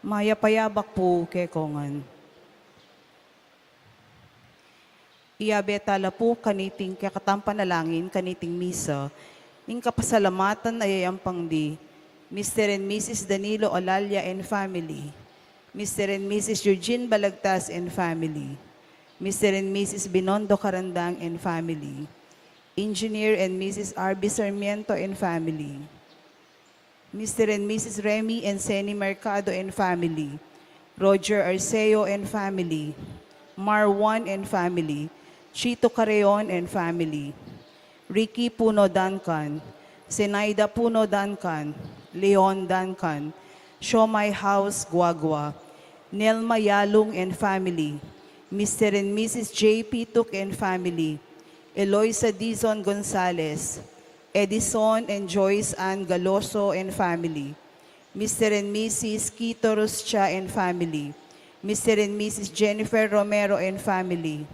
Maya payabak po kekongan. Iyabetala po kaniting kakatampanalangin, kaniting misa, ing kapasalamatan ay ayampang di, Mr. and Mrs. Danilo Olalia and family, Mr. and Mrs. Eugene Balagtas and family, Mr. and Mrs. Binondo Carandang and family, Engineer and Mrs. R.B. Sarmiento and family, Mr. and Mrs. Remy and Seni Mercado and family, Roger Arceo and family, Marwan and family, Chito Carreon and family, Ricky Puno Duncan, Senaida Puno Duncan, Leon Duncan, Shomai House Guagua, Nelma Yalung and family, Mr. and Mrs. J.P. Tuk and family, Eloisa Dizon Gonzalez, Edison and Joyce Ann Galoso and family, Mr. and Mrs. Quito Ruscha and family, Mr. and Mrs. Jennifer Romero and family.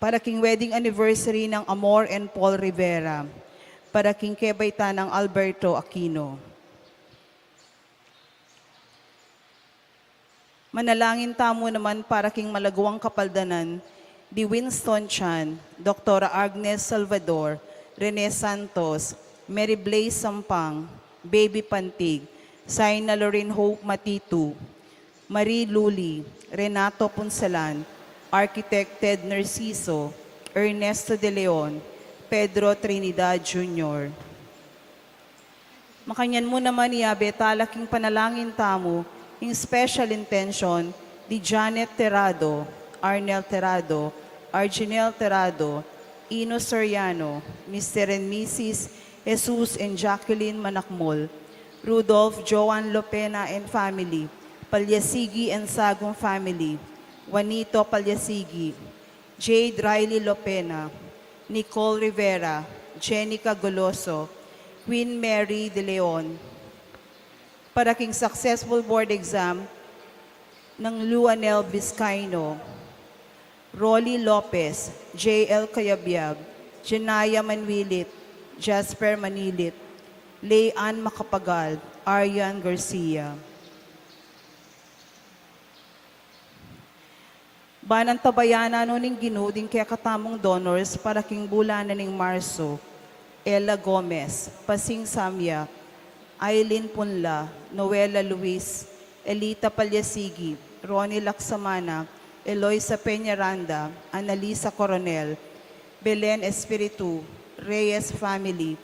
Para king wedding anniversary ng Amor and Paul Rivera. Para king kebaita ng Alberto Aquino. Manalangin tamo naman para king malaguang kapaldanan di Winston Chan, Dr. Agnes Salvador, Rene Santos, Mary Blaze Sampang, Baby Pantig, Saina Lorraine Hope Matitu, Marie Luli, Renato Punsalan, Architect Ted Narciso, Ernesto De Leon, Pedro Trinidad Jr. Makanyan mo naman niya betalaking panalangin tamo in special intention di Janet Terrado, Arnel Terrado, Arginel Terrado, Ino Soriano, Mr. and Mrs. Jesus and Jacqueline Manakmol, Rudolph Joan Lopena and family, Palyasigi and Sagong family, Juanito Palyasigi, Jade Riley Lopena, Nicole Rivera, Jenica Goloso, Queen Mary De Leon. Para king successful board exam ng Luanel Vizcaino, Rolly Lopez, J.L. Cayabyab, Janaya Manwilit, Jasper Manilit, Leanne Macapagal, Arian Garcia. Banang tabayana nuning ginuding kaya katamong donors para king bulanan ng Marso, Ella Gomez, Pasing Samya, Aileen Punla, Noela Luis, Elita Palyasigi, Ronnie Laksamana, Eloisa Peñaranda, Annalisa Coronel, Belen Espiritu, Reyes Family,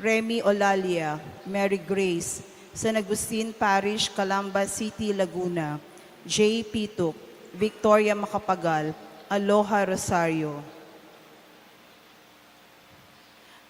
Remy Olalia, Mary Grace, San Agustin Parish, Calamba City, Laguna, J. Pituk, Victoria Macapagal, Aloha Rosario.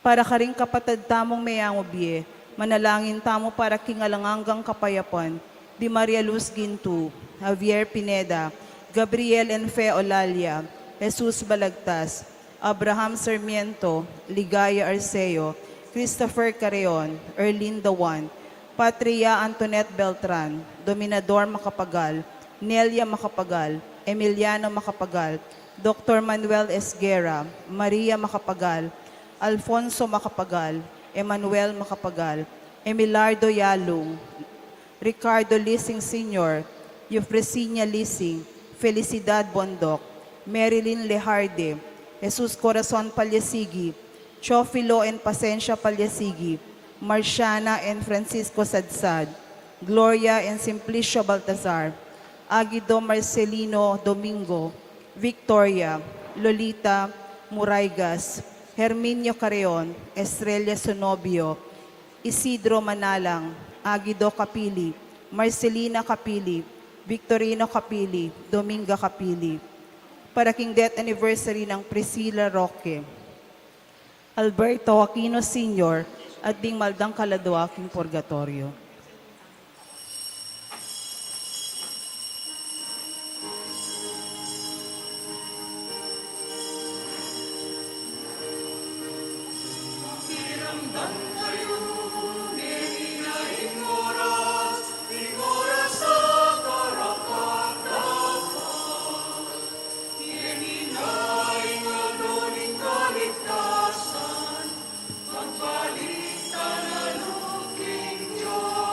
Para ka rin kapatid tamong mayang ubye, manalangin tamo para kingalangangang kapayapan, di Maria Luz Gintu, Javier Pineda, Gabriel Enfe Olalia, Jesus Balagtas, Abraham Sarmiento, Ligaya Arceo, Christopher Carreon, Erlin Dawan, Patria Antoinette Beltran, Dominador Macapagal, Nelia Macapagal, Emiliano Macapagal, Dr. Manuel Esguera, Maria Macapagal, Alfonso Macapagal, Emmanuel Macapagal, Emilardo Yalung, Ricardo Lising Sr., Eufresinia Lising, Felicidad Bondok, Marilyn Lejarde, Jesus Corazon Palyasigi, Chofilo and Pasencia Palyasigi, Marciana and Francisco Sadsad, Gloria and Simplicio Baltazar, Aguido Marcelino Domingo, Victoria, Lolita Muraygas, Herminio Carreon, Estrella Sonobio, Isidro Manalang, Aguido Capili, Marcelina Capili, Victorino Capili, Dominga Capili. Para king death anniversary ng Priscilla Roque, Alberto Aquino Sr. at Ding Maldang Kaladwa, king Purgatorio. Magpalit na lalong king Diyos.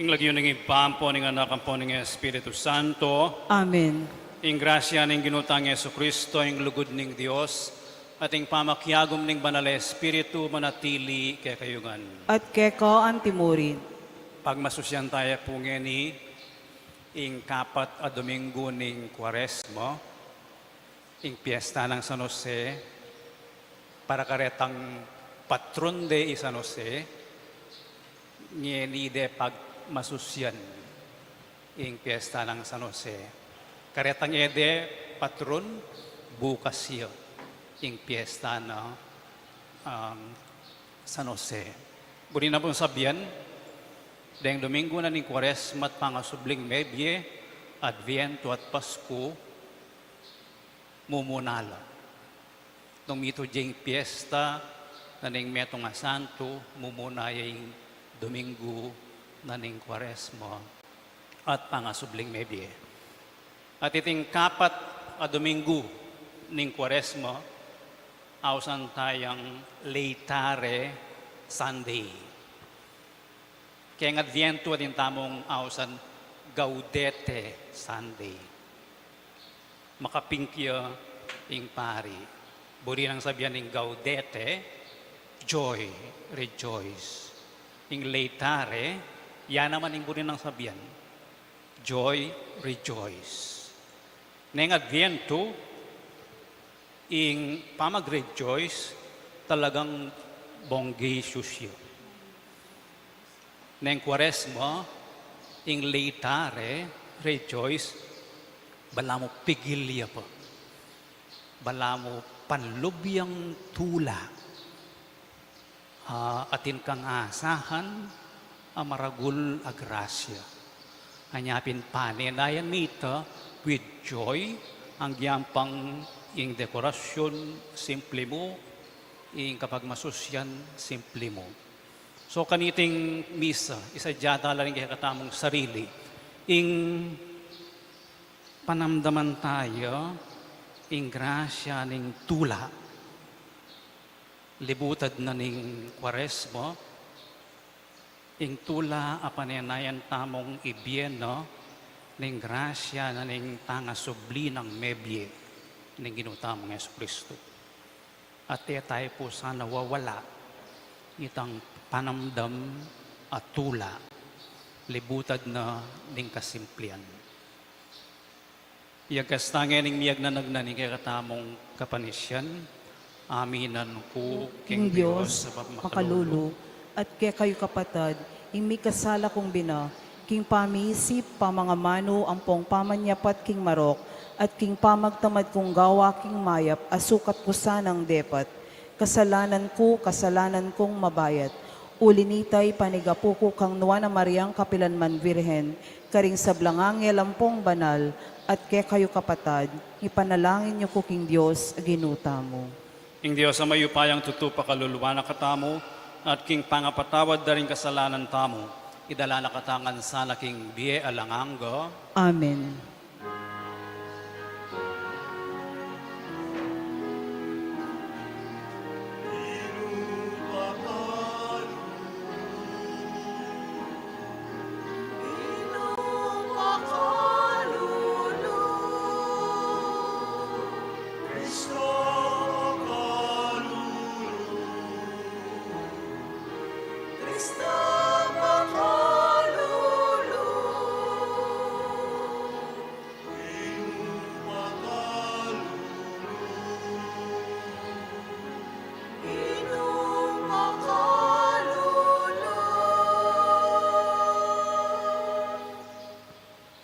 Ing lagyo ning ipampo ning anak ang po ning Espiritu Santo, Amen. ing grasya ning ginutang Yesu Kristo, ing lugod ning Dios, at ing pamakyagom ning banal na Espiritu manatili kay kayugan. At keko ang timurin. Pagmasusyan tayo po ngeni, ing kapat a Domingo ning Kwaresma, ing piyesta ng San Jose, para karetang patron de San Jose, ngeni de pagmasusyan ing piyesta ng San Jose. Karetang ede patron bukas yun ing piyesta na San Jose. Buri na pong sabihan, dahil Domingo na ning Kwaresma at pangasubling Mebye, Adviento at Pasko, mumunala. Nung mito diyang piyesta na ning Meto nga Santo, mumunayang Domingo na ning Kwaresma at pangasubling Mebye. At iting kapat a Domingo ning Kwaresma, ausan tayang Laetare Sunday. Kaya ng Adviento at tamong ausan Gaudete Sunday. Makapingkya ing pari. Buri nang sabihan ing Gaudete, joy, rejoice. Ing Laetare, yan naman ing buri nang sabihan, joy, rejoice. Neng Adviento, ing pamag-rejoice, talagang bonggi susyo. Neng Kwaresma, ing Laetare, rejoice, bala mo pigilya pa. Bala mo panlubyang tula. Atin kang asahan, amaragul agrasya. Anyapin panenayan mita with joy, ang giyampang ing dekorasyon, simple mo, ing kapag masusyan, simple mo. So kaniting misa, isadyata lang kaya katamong sarili, ing panamdaman tayo, ing grasya ning tula, libutad na ning Kwaresma, ing tula apanenayan tamong ibieno, ning grasya na ning tangasubli ng Mebye, ning ginutamong Yesu Kristo. At tayo po sana wawala itang panamdam at tula, libutad na ning kasimplian. Iyagkastangin ning miyag na nagnaning kaya katamong kapanisyan, aminan ko King Diyos, makalulu, at kaya kayo kapatad, ing may kasala kong bina, king pamisip, pamangamano, ampong pamanyapat king marok, at king pamagtamad kong gawa king mayap, asukat ko sanang depat, kasalanan kong mabayat, ulinitay panigapu ko kang nuwa na Mariang Kapilanman Virhen, karing sablangangel ampong banal, at kaya kayo kapatad, ipanalangin niyo ko king Diyos, ginuta mo. Ing Diyos sa mayupayang tutupa kaluluwa na katamo, at king pangapatawad da rin kasalanan tamo, idala na katangan sana king biye alanganga. Amen.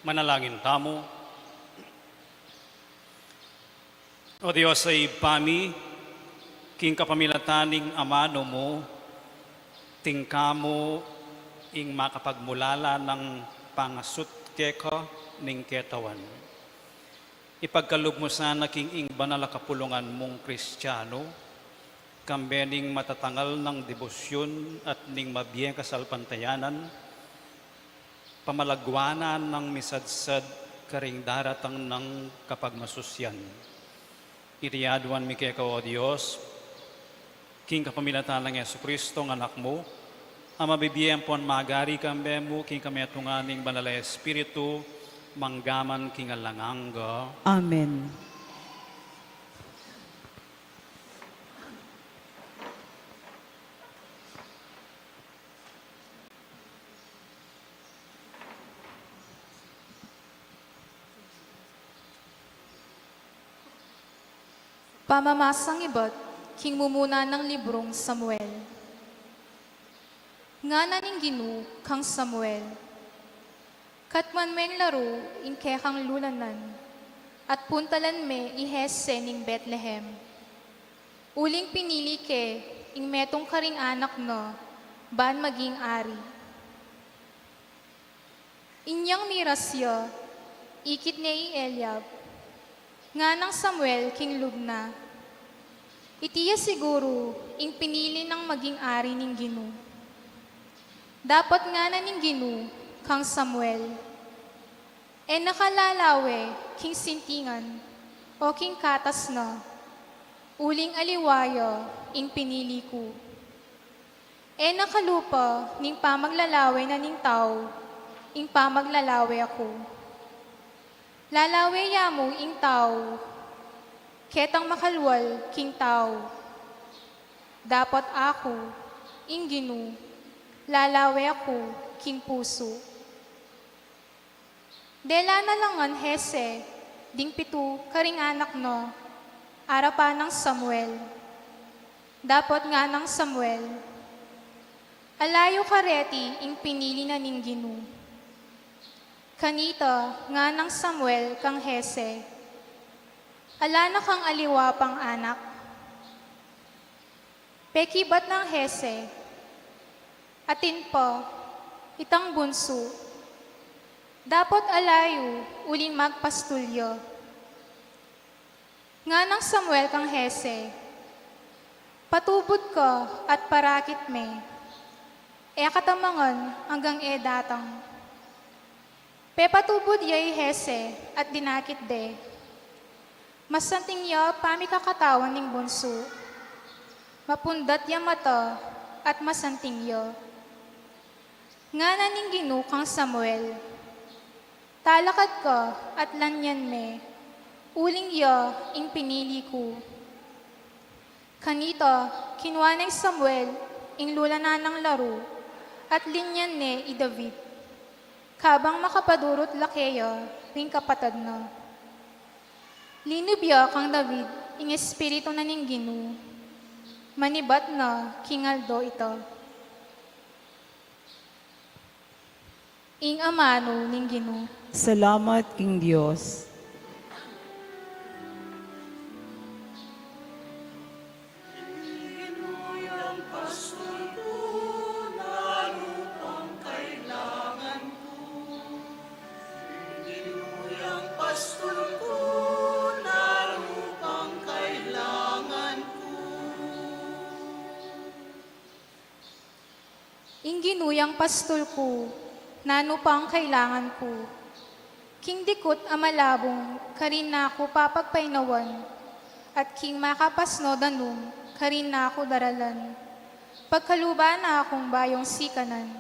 Manalangin tamo. O Diyos ay pami, king kapamilataning amano mo, tingkamo ing makapagmulala ng pangasut keka ning ketawan. Ipagkaloob mo sana king ing banal na kapulungan mong Kristiyano, kambening matatangal ng debosyon at ning mabiyeng kasalpantayanan, pamalagwanan ng misadsad karing daratang ng kapagmasusyan. Iriyaduan mi kaya o Diyos, king kapamilatan ng Yesu Kristo ng anak mo, ang mabibiyang pon magari kambe mo, king kami atunganing banal na Espiritu, manggaman king alanganga. Amen. Pamamasang iba't king mumuna ng librong Samuel. Nga naning ginu kang Samuel, katman meng laro in kekang lulanan, at puntalan me ihese ning Bethlehem. Uling pinili ke, ing metong karing anak no, ban maging ari. Inyang mirasya, ikit ni Eliab, nga ng Samuel king lugna. Itiya siguro, ing pinili ng maging ari ning ginu. Dapat nga na ning ginu, kang Samuel. E nakalalawe, king sintingan, o king katas na, uling aliwaya, ing pinili ko. E nakalupa, ning pamaglalawe na ning tao, ing pamaglalawe ako. Lalawe yamo ing tao, ketang makalwal king tao. Dapat ako, ing ginu, lalawe ako king puso. Dela na langan hese, ding pitu karing anak no, arapan ng Samuel. Dapat nga ng Samuel, alayo kareti ing pinili na ning ginu. Kanita nga ng Samuel kang hese, ala na kang aliwa pang anak. Pekibat ng hese, atin pa, itang bunso, dapat alayo uling magpastulyo. Nga ng Samuel kang hese, patubod ka at parakit me, e katamangan hanggang e datang. Pepatubod yay hese at dinakit de. Masanting ya pami kakatawan ning bunso. Mapundat ya mata at masanting ya. Nga naning ginu kang Samuel. Talakad ka at lanyan me. Uling ya ing pinili ko. Kanita, kinuha ng Samuel ing lulanan ng laro at linyan ne i David. Kabang makapadurot lakeya, ring kapatad na. Linubya kang David, ing espiritu na ning ginu. Manibat na, kingaldo ito. Ing amano ning ginu. Salamat, King Diyos. Ing ginuyang pastol ko, nano pang kailangan ko. King dikot amalabong, karin na ako papagpainawan, at king makapasno danum, karin na ako daralan. Pagkaluba na akong bayong sikanan.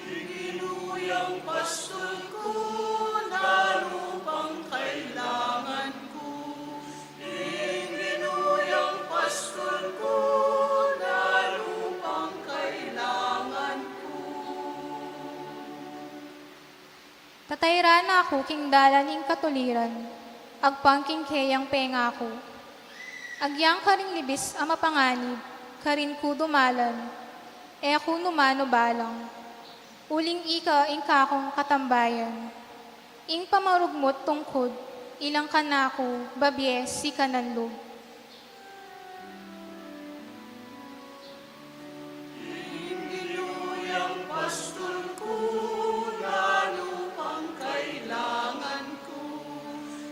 Iginuyang pastol ko, nano pang kailangan ko. Iginuyang pastol ko, nano pang kailangan ko. Tatayra na ako king dalan ing katuliran, agpangking kayang penga ko. Agyang karing libis ang mapanganib, karin ko dumalan, e ako numano balang. Uling ika ingka kong katambayan. Ing pamarugmot tungkod, ilang kanako, babye si kananlog. Iniluyang pastol ko, lalo pang kailangan ko.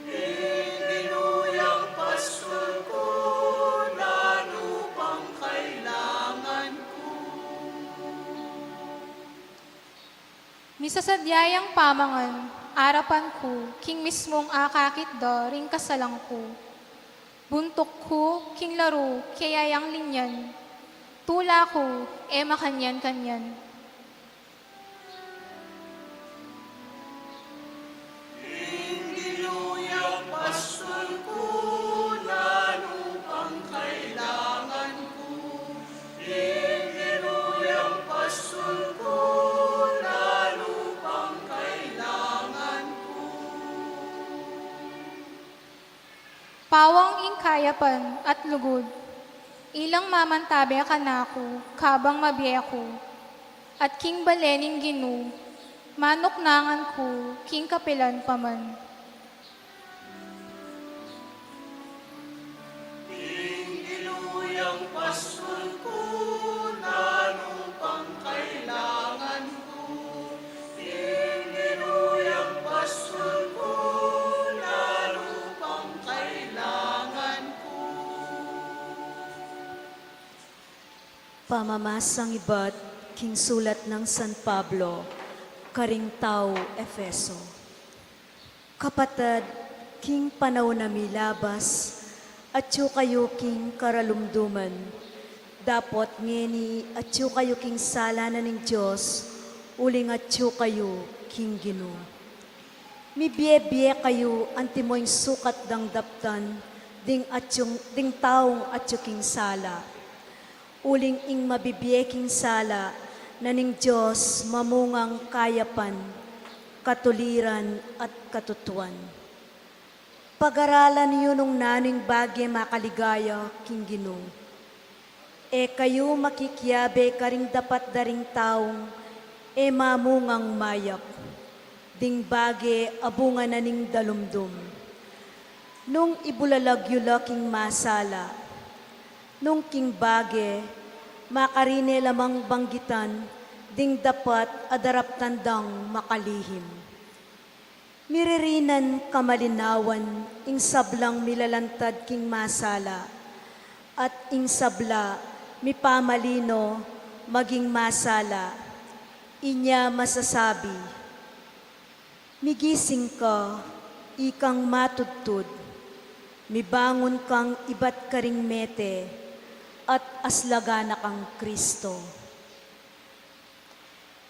Iniluyang pastol ko, lalo pang kailangan ko. Misasadyayang pamangan, arapan ko, king mismong akakit do, ring kasalang ko. Buntok ko, king laro, kayayang linyan. Tula ko, e makanyan-kanyan. Iniluyang pastol ko, lalo pang kailangan ko. Iniluyang pastol ko, lalo pang kailangan ko. Pawang ingkayapan at lugod, ilang mamantabe kanako, kabang mabiya ko. At king balening ginu, manoknangan ko, king kapilan paman. Iniluyang pastol ko, lalo pang kailangan ko. Iniluyang pastol ko, lalo pang kailangan ko. Pamamasang iba't king sulat ng San Pablo, karing tao Efeso. Kapatid, king panahon na milabas, at yu kayo king karalumduman. Dapot ngeni at yu kayo king sala na ning Diyos, uling at yu kayo king Gino. Mibiye-biye kayo antimoing sukat dang daptan, ding taong at yu king sala. Uling ing mabibiyeking sala, naning Diyos mamungang kayapan, katuliran at katutuan. Pag-aralan niyo nung naning bagay makaligaya, king Gino. E kayo makikiyabe karing dapat daring taong, e mamungang mayak, ding bagay abunga naning dalumdum. Nung ibulalagyo king masala, nung king bage, makarine lamang banggitan, ding dapat adarap tandang makalihim. Miririnan kamalinawan, ing sablang milalantad king masala, at ing sabla, mipamalino, maging masala, inya masasabi, migising ka, ikang matudtud, mibangon kang iba't karing mete, at aslagana kang Kristo.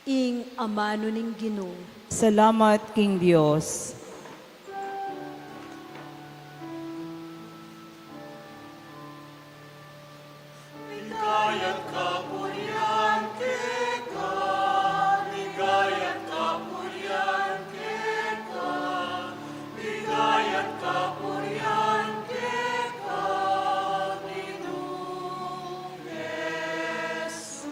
Ing amano ning Gino. Salamat, King Diyos. Ligayat kapurian keka, ligayat kapurian keka, ligayat kapurian keka, Ginoong Jesus.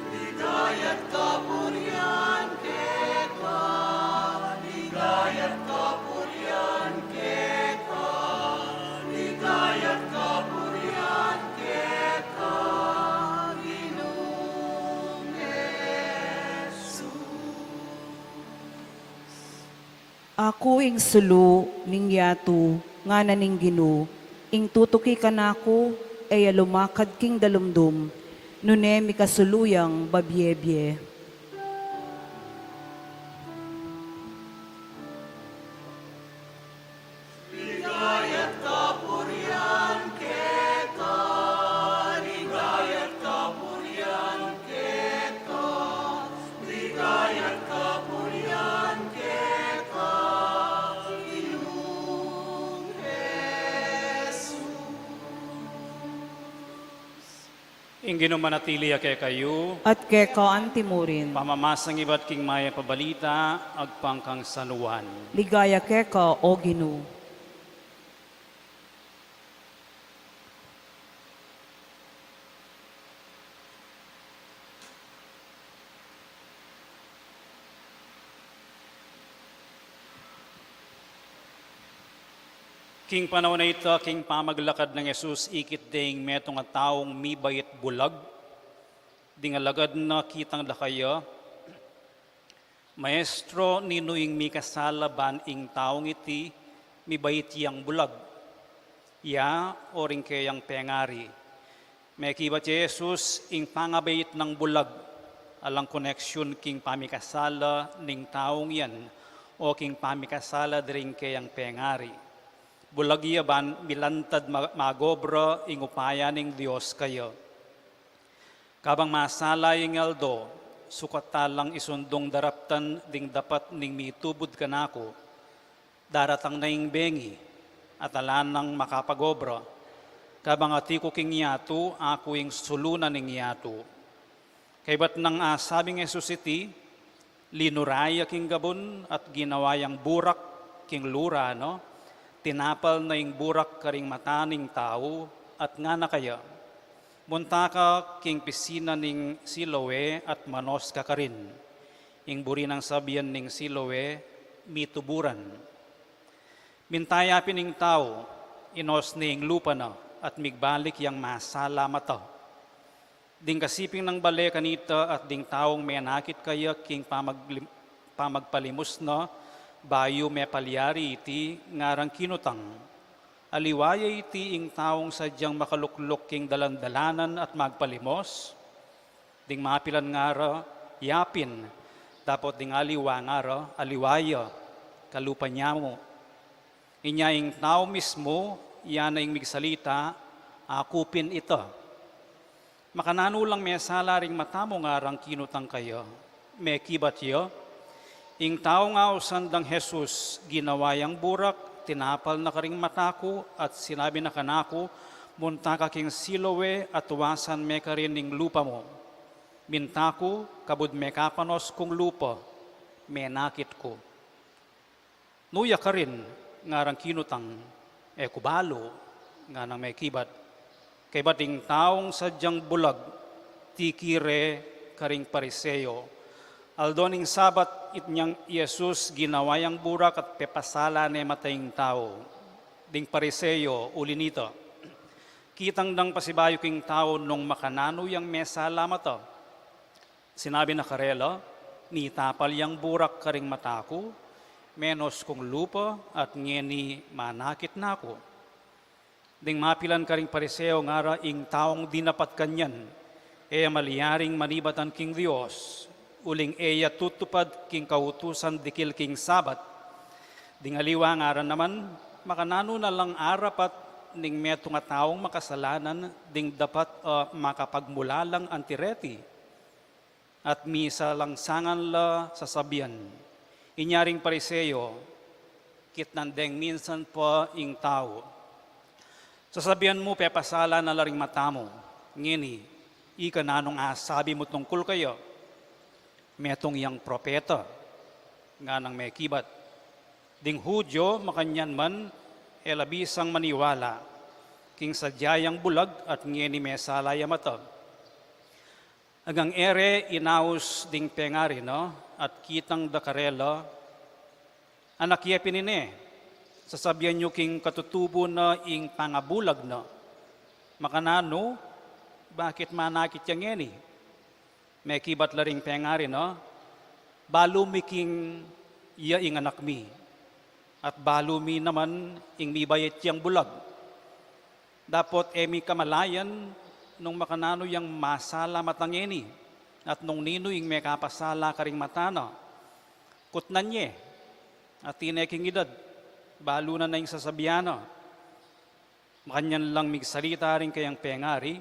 Ligayat kapurian keka, ligayat kapurian keka, ligayat kapurian keka, Ginoong Jesus. Ako ing sulu, ning yatu, nga naning Gino, ing tutuki kanako, ay lumakad king dalumdum, nune mikasuluyang babyebye. Ligayat kapurian keka, ligayat kapurian keka, ligayat kapurian keka, Ginoong Jesus. Ing ginumanatili kay kayo, At keka antimurin, pamamasang iba't king maya pabalita, agpangkang sanuan. ligaya keka o Gino. King panahon na ito, king pamaglakad ng Jesus, ikit ding metong at taong mibayit bulag, ding alagad na kitang lakaya, Maestro, ninuing mi kasalaban ing taong iti, mibayit yang bulag, ya oring kayang pengari. May kibat Jesus, ing pangabayit ng bulag, alang koneksyon king pamikasala ning taong yan, o king pamikasala dring kayang pengari. Bulag yaban, milantad magobra ing upaya ning Diyos kayo. Kabang masala ing aldo, sukatalang isundong daraptan ding dapat ning mitubod kanako, daratang na ing bengi, at alanang makapagobra. Kabang atiko king yato, ako ing sulunan ning yato. Kay ba't nang asabing Jesus iti, linuraya king gabon at ginawayang burak king lura, no? Tinapal na ing burak karing mataning tao at nga na kaya. Munta ka king pisina ning Siloe at manos ka karin. Ing buri ng sabiyan ning Siloe, mituburan. Mintaya pining tao, inos ning lupa na at migbalik yang masala mata. Ding kasiping ng bale kanita at ding taong may nakit kaya king pamagpalimos na, bayo me palyari iti ngarang kinutang. Aliwaya iti ing taong sadyang makaluklok king dalandalanan at magpalimos. Ding mapilan ngara, yapin. Dapat ding aliwa ngara, aliwaya, kalupa niya mo. Inya ing tao mismo, yan ing migsalita, akupin ito. Makananulang may sala ring matamo ngarang kinutang kayo. May kibat yo. Ing tao nga usandang Jesus, ginawayang burak, tinapal na karing matako at sinabi na kanako, munta ka king Siloe at tuwasan me karin ning lupa mo. Mintako, kabud me kapanos kong lupa, me nakit ko. Nuya ka rin, ngarang kinutang, kubalo, nga nang may kibat. Kay bating taong sadyang bulag, tikire karing pariseo. Aldoning sabat itnyang Jesus ginawayang burak at pepasala ne mataying tao. Ding pariseo uli nito. Kitang dang pasibayo king tao nung makanano yang mesala mata. Sinabi na karela, ni tapal yang burak karing matako, menos kong lupa at ngeni manakit nako. Ding mapilan karing pariseo ngara ing taong dinapat kanyan, maliyaring manibatan king Dios, uling eya tutupad king kautusan dikil king sabat. Ding aliwa ngaran naman, makanano na lang arapat ning meto nga taong makasalanan, ding dapat makapagmulalang antireti. At misa lang sangan la sasabihan. Inyaring pariseo, kitnandeng minsan po ing tao. Sasabihan mo, pepasala na laring matamo. Ngini, ika nanong asabi mo tungkol kayo. Metong yang propeta, nga nang may kibat. Ding Hudyo, makanyan man, labisang maniwala, king sadyayang bulag at ngeni may salaya mata. Agang ere, inaus ding pengari, no? At kitang dakarela, anak iya pinine, sasabihan nyo king katutubo na ing pangabulag na. Makanano, bakit manakit yang ngeni? May kibat laring pengari, no? Balo mi king iya ing anak mi. At balo mi naman ing mibayet yang bulag. Dapot mi kamalayan nung makanano yang masala matangeni. At nung nino ing may kapasala karing matana. Kutnan nye. At tineking edad. Balo na ing sasabiana. Makanyan lang migsalita rin kayang pengari.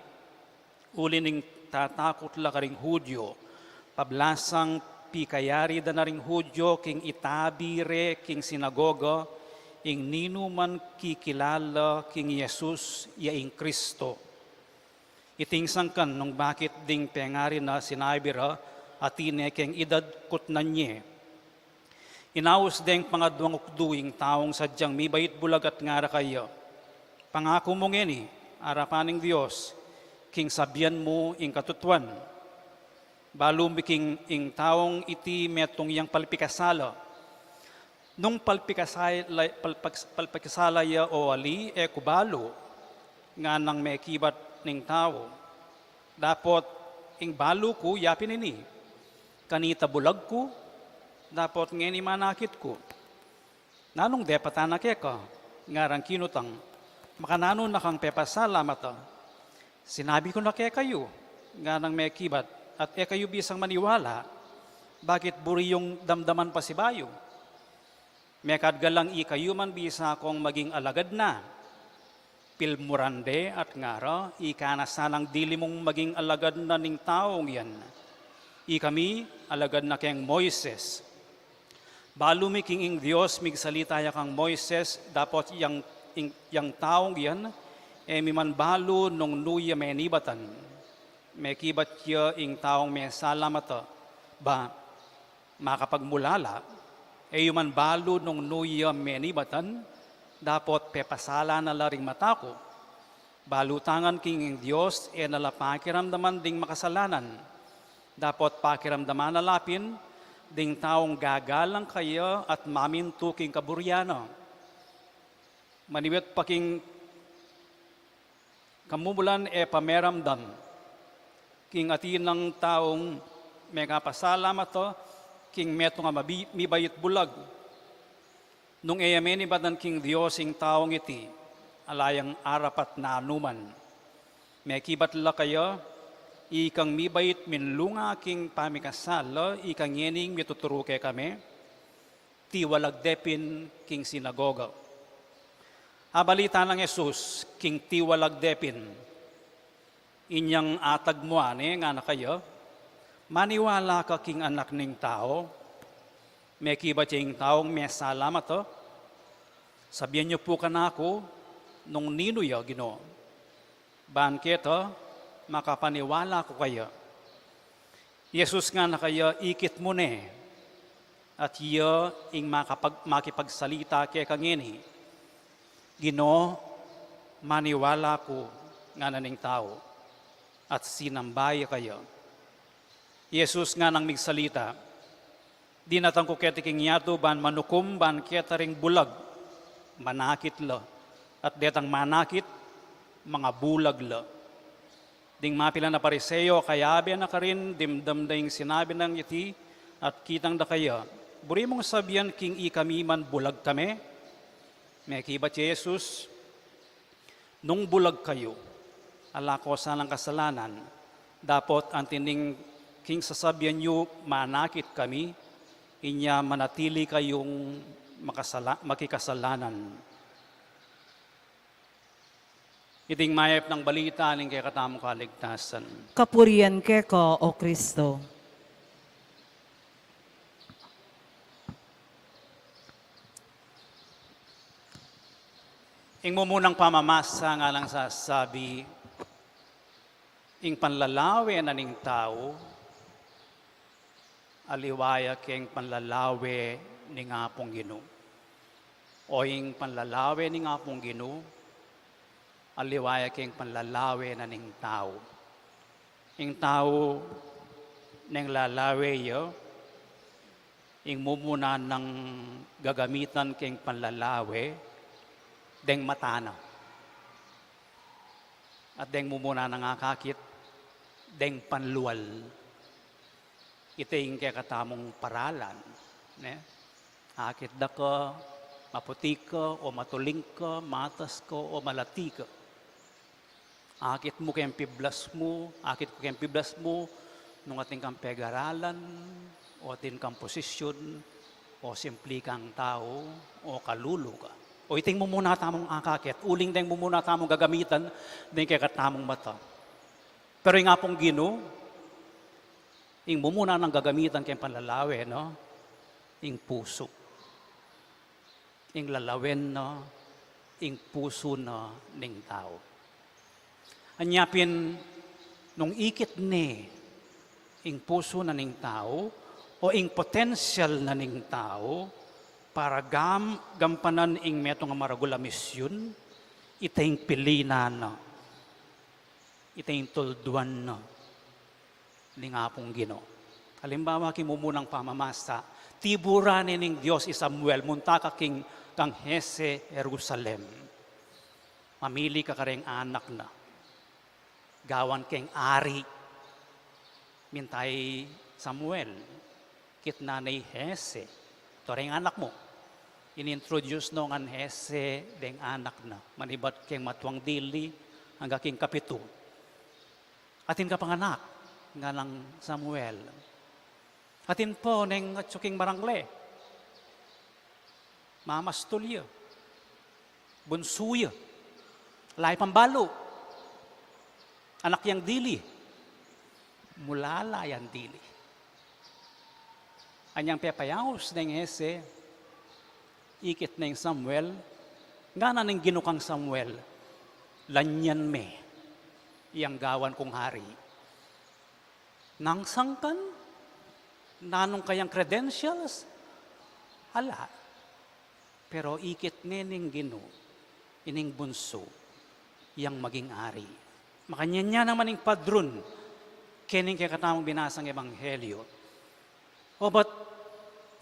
Uli ning tatakot la karing Hudyo, pablasang pikayari da na ring Hudyo, king itabire, king sinagoga, ing ninuman kikilala king Jesus, yaing Kristo. Itingsang kan nung bakit ding pengari na sinabira, atine king edad kutnan nye. Inaus deng pangadwang ukduing taong sadyang mibait bulag at ngara kayo. Pangako mong ngeni, arapaning Diyos, king sabian mo ing katutuan. Balum king ing taong iti metong yang palpikasala. Nung palpikasalaya o ali e kubalo, nga nang may kibat ning tao. Dapot ing balo ko yapin ini. Kanita bulag ko, dapot ngeni manakit ko. Nanong depatana ka, ngarang kinutang, makanano na kang pepasalamata. Sinabi ko na kayo, nga nang may kibat, at kayo bisang maniwala, bakit buri yung damdaman pa si bayo? Mekad galang kayo man bisa kong maging alagad na. Pilmurande at ngara, na sanang dili mong maging alagad na ning taong yan. Kami, alagad na keng Moises. Balo mi king ing Diyos, migsalita ya kang Moises, dapat yang taong yan, mi man balo nung nuya may nibatan. May kibat ya ing taong may salamata, ba makapagmulala, yuman balo nung nuya may nibatan, dapat pepasala na laring matako. Balutangan king ing Diyos, nala pakiramdaman ding makasalanan. Dapat pakiramdaman na lapin, ding taong gagalang kaya at maminto king kaburyano. Maniwet pa king kamumulan pameramdam. King atin ng taong may kapasalamat to, king meto nga mibayit bulag. Nung eyameni badan king Diyos ing taong iti, alayang arapat na anuman. May kibat la kayo, ikang mibayit minlunga king pamikasal, ikang yening mituturo kay kami, tiwalag depin king sinagoga. Abalita ng Jesus, king tiwalag depin, inyang atag mo nga na kayo, maniwala ka king anak ning tao, may kibat yung taong may salamat to. Sabihan niyo po ka na ako, nung ninuya Ginoo. Banketo, makapaniwala ko kayo. Jesus nga na kayo, ikit mo ne. At iyo ing makipagsalita kay kangini. Ginoo, maniwala ko nga naning tao. At sinambaya kayo. Jesus nga nang migsalita, di natang ko ketiking yato ban manukum ban ketaring bulag, manakit la. At detang manakit, mga bulag la. Ding mapila na pariseyo, kayabi na ka rin, dimdam da yung sinabi ng iti, at kitang da kaya, buri mong sabihan king ikami man bulag kami, may kibat Jesus, nung bulag kayo, ala ko sanang kasalanan, dapat ang tining king sasabihan nyo, manakit kami, inya manatili kayong makikasalanan. Iting mayap ng balita ng kay katamong kaligtasan. Kapurian keko, O Kristo. Ing mumunang pamamasa nga lang sasabi, ing panlalawe na ning tao, aliwaya keng panlalawe ni nga pong Ginoo. O ing panlalawe ni nga pong Ginoo, aliwaya keng panlalawe na ning tao. Ing tao neng lalawe yo, ing mumuna ng gagamitan keng panlalawe, deng matana. At deng mumuna ng akakit, deng panluwal. Ito yung kaya katamong paralan. Ne? Akit da ka, maputi ka, o matuling ka, matas ka, o malati ka. Akit mo kayang piblas mo, akit ko kayang piblas mo, nung ating kang pag-aralan, o ating kang posisyon, o simpli kang tao, o kalulo ka. O iting mo muna tamong akakit, uling deng mo muna tamong gagamitan, deng kaya katamong mata. Pero yung nga pong Ginoo, ing mumuna ng gagamitan kayong panlalawe, no? Ing puso. Ing lalawen, no? Ing puso na ning tao. Anyapin, nung ikit ni, ing puso na ning tao, o ing potensyal na ning tao, para gampanan ing meto nga maragula misyon, itayong pilinan, no? Itayong tulduan, no? Ni nga pong Ginoo. Halimbawa, kimumunang pamamasa, tiburan ning Dios i Samuel, munta ka king kang Hese, Jerusalem. Mamili ka kareng anak na. Gawan keng ari. Mintay Samuel, kitna ni Hese. Ito rin anak mo. Inintroduce no ngan Hese deng anak na. Manibat keng matuang dili hanggang king kapito. Atin ka panganak nga ng Samuel. Atin po neng atsuking marangle. Mamastulya. Bunsuya. Lay pambalo. Anak yang dili. Mulala yang dili. Anyang pepayawos ng Hese, ikit ng Samuel, nga na ng ginukang Samuel, lanyan me, iyang gawan kong hari. Nang sangkan, nanong kayang credentials, hala. Pero ikit nening gino, ining bunso, iyang maging ari. Makanya niya naman yung padron, kining kaya katamang binasang ebanghelyo. O ba't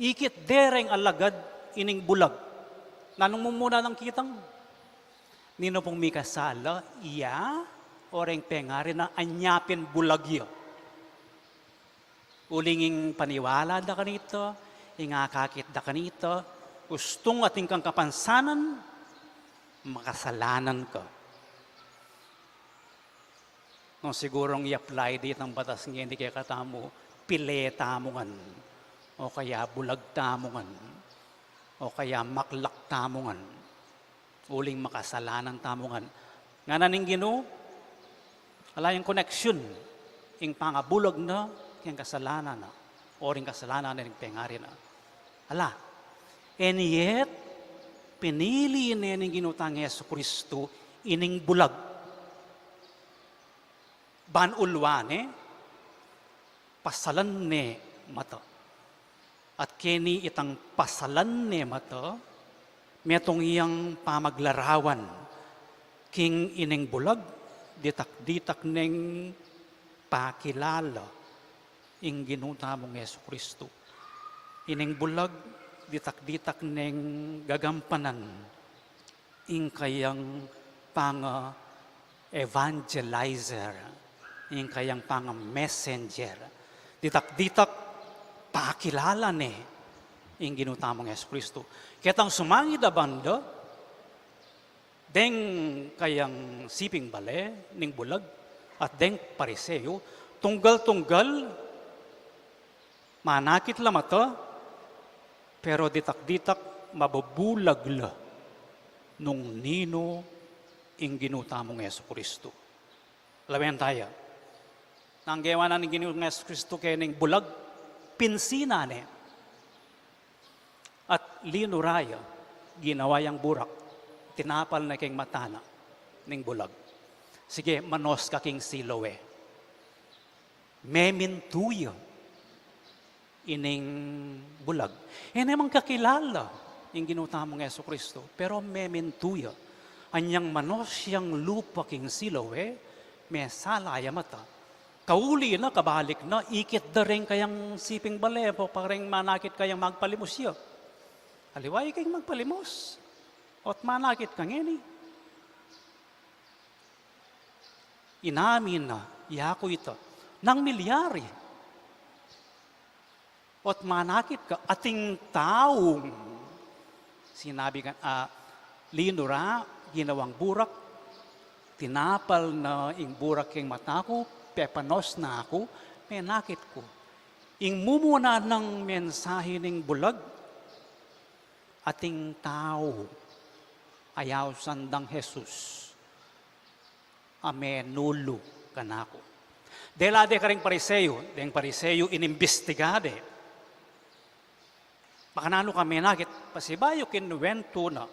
ikit dereng alagad ining bulag? Nanong mo muna ng kitang? Nino pong may kasala, iya, oreng pengari na anyapin bulagyo. Ulinging paniwala da kanito, ingakakit da kanito, gustong ating kang kapansanan, makasalanan ka. No, sigurong i-apply dito ang batas nga hindi kaya katamo, pile tamungan, o kaya bulag tamungan, o kaya maklak tamungan, uling makasalanan tamungan. Nga naning Ginoo, ala yung connection, yung pangabulag na, yung kasalanan na, o rin kasalanan na rin pengari na. Ala, and yet, pinili na yung ginutang Yesu Kristo, ining bulag. Banulwane, pasalan ne mata. At kini itang pasalan ne mata, metong iyang pamaglarawan, king ining bulag, ditak-ditak neng pakilala, ing ginuta mong Yesu Kristo. Ining bulag, ditak-ditak neng gagampanan, ing kayang evangelizer, ing kayang messenger. Ditak-ditak, pakilala ne, ing ginuta mong Yesu Kristo. Kitang sumangid a banda, deng kayang siping bale, ning bulag, at deng pariseo, tunggal-tunggal, manakit lamata, pero ditak-ditak, mabubulag la, nung nino, ing ginuta mong Yesu Kristo. Alamin tayo, nang gawa na ng ginuta mong Yesu Kristo kaya ning bulag, pinsina ne, at linuraya, ginawayang burak, tinapal na king matana, ning bulag. Sige, manos ka king silowe. Memintuyo, ining bulag. E namang kakilala, yung ginuta mong Yesu Kristo, pero memintuyo. Anyang manos siyang lupa king silowe, may salaya mata. Kauli na, kabalik na, ikit da rin kayang siping balepo, parang manakit kayang magpalimos siya. Aliway kayong magpalimos. At manakit kang ini. Inamin na, yako ito, nang milyari. At manakit ka, ating taong, sinabi ka, linura, ginawang burak, tinapal na ing burak king mata ko, pepanos na ako, menakit ko. Ing mumuna ng mensahe ning bulag, ating tao, ayaw sandang Jesus, amenulo kanako. Delade ka rin pariseyo, deng pariseyo inimbestigade. Pakanano kami nakit, pasibayo kinuwento na,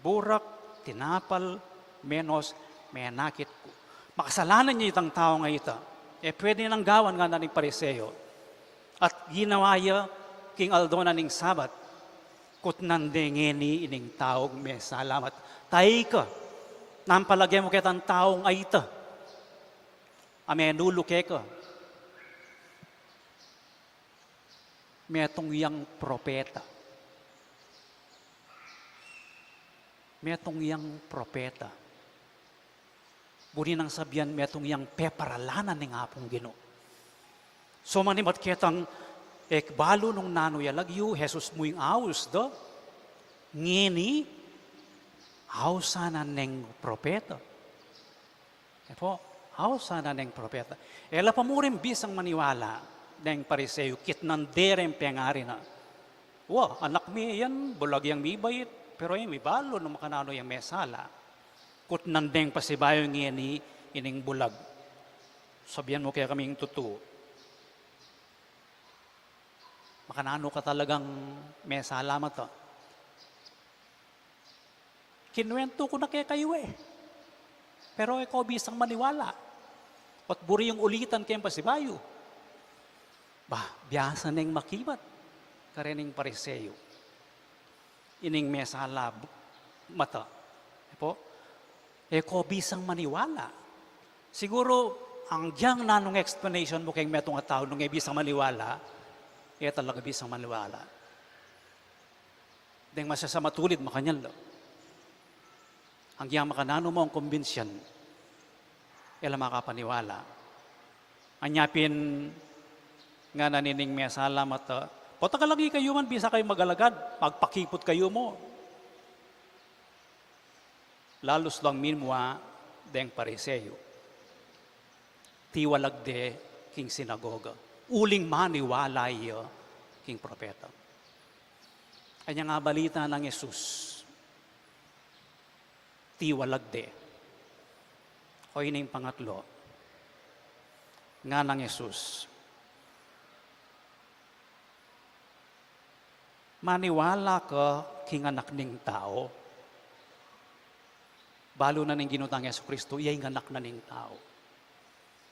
burak, tinapal, menos, menakit ko. Makasalanan niya itang tao nga ita. Pwede nang gawan nga na ng pariseyo. At ginawaya king Aldona ning Sabat, kutnandengeni ining taong may salamat. Tay ka, nampalagay mo kitang taong ay ita. Amenulo ke ka. metong yang propeta. Metong yang propeta. Buni nang sabihan metong yang peparalanan ng apong Ginoo. So manimat ketang ekbalo nung nano yalagyo, Jesus mo yung awos do. Ngini, awsana neng propeta. Po, awsana neng propeta. Ela pa mo rin bisang maniwala neng pariseo, kitnanderem pengari na. Wa, anak mi yan, bulag yang mibait, pero yung mibalo nung makanano yung mesala. Kut nandeng pasibayo ngini, ining bulag. Sabihan mo kaya kaming totoo. Makanano ka talagang mesala mo to. Kinwento ko na kaya kayo eh. Pero ikaw bisang maniwala. At buri yung ulitan kayong pasibayo. Biyasa neng makibat. Karening pariseo. Ining mesala mata. Po? Ikaw bisang maniwala. Siguro, ang diyang nanong explanation mo kayong metong tao nung bisang maniwala, talaga bisang maniwala. Dahil masasama tulid makanyal. Ang diyang makanano mo ang conviction, makapaniwala. Anyapin nga nanining mesala mata, patakalagi kayo man, bisa kayo magalagad, pagpakipot kayo mo. Lalos lang minwa, deng pariseo. Tiwalag de king sinagoga. Uling maniwalay king propeta. Kanya nga balita ng Jesus. Tiwalag de. O ining pangatlo. Nga ng Jesus. Maniwala ka king anak ning tao. Balo na ning ginutang Yesu Kristo, iyay anak na ning tao.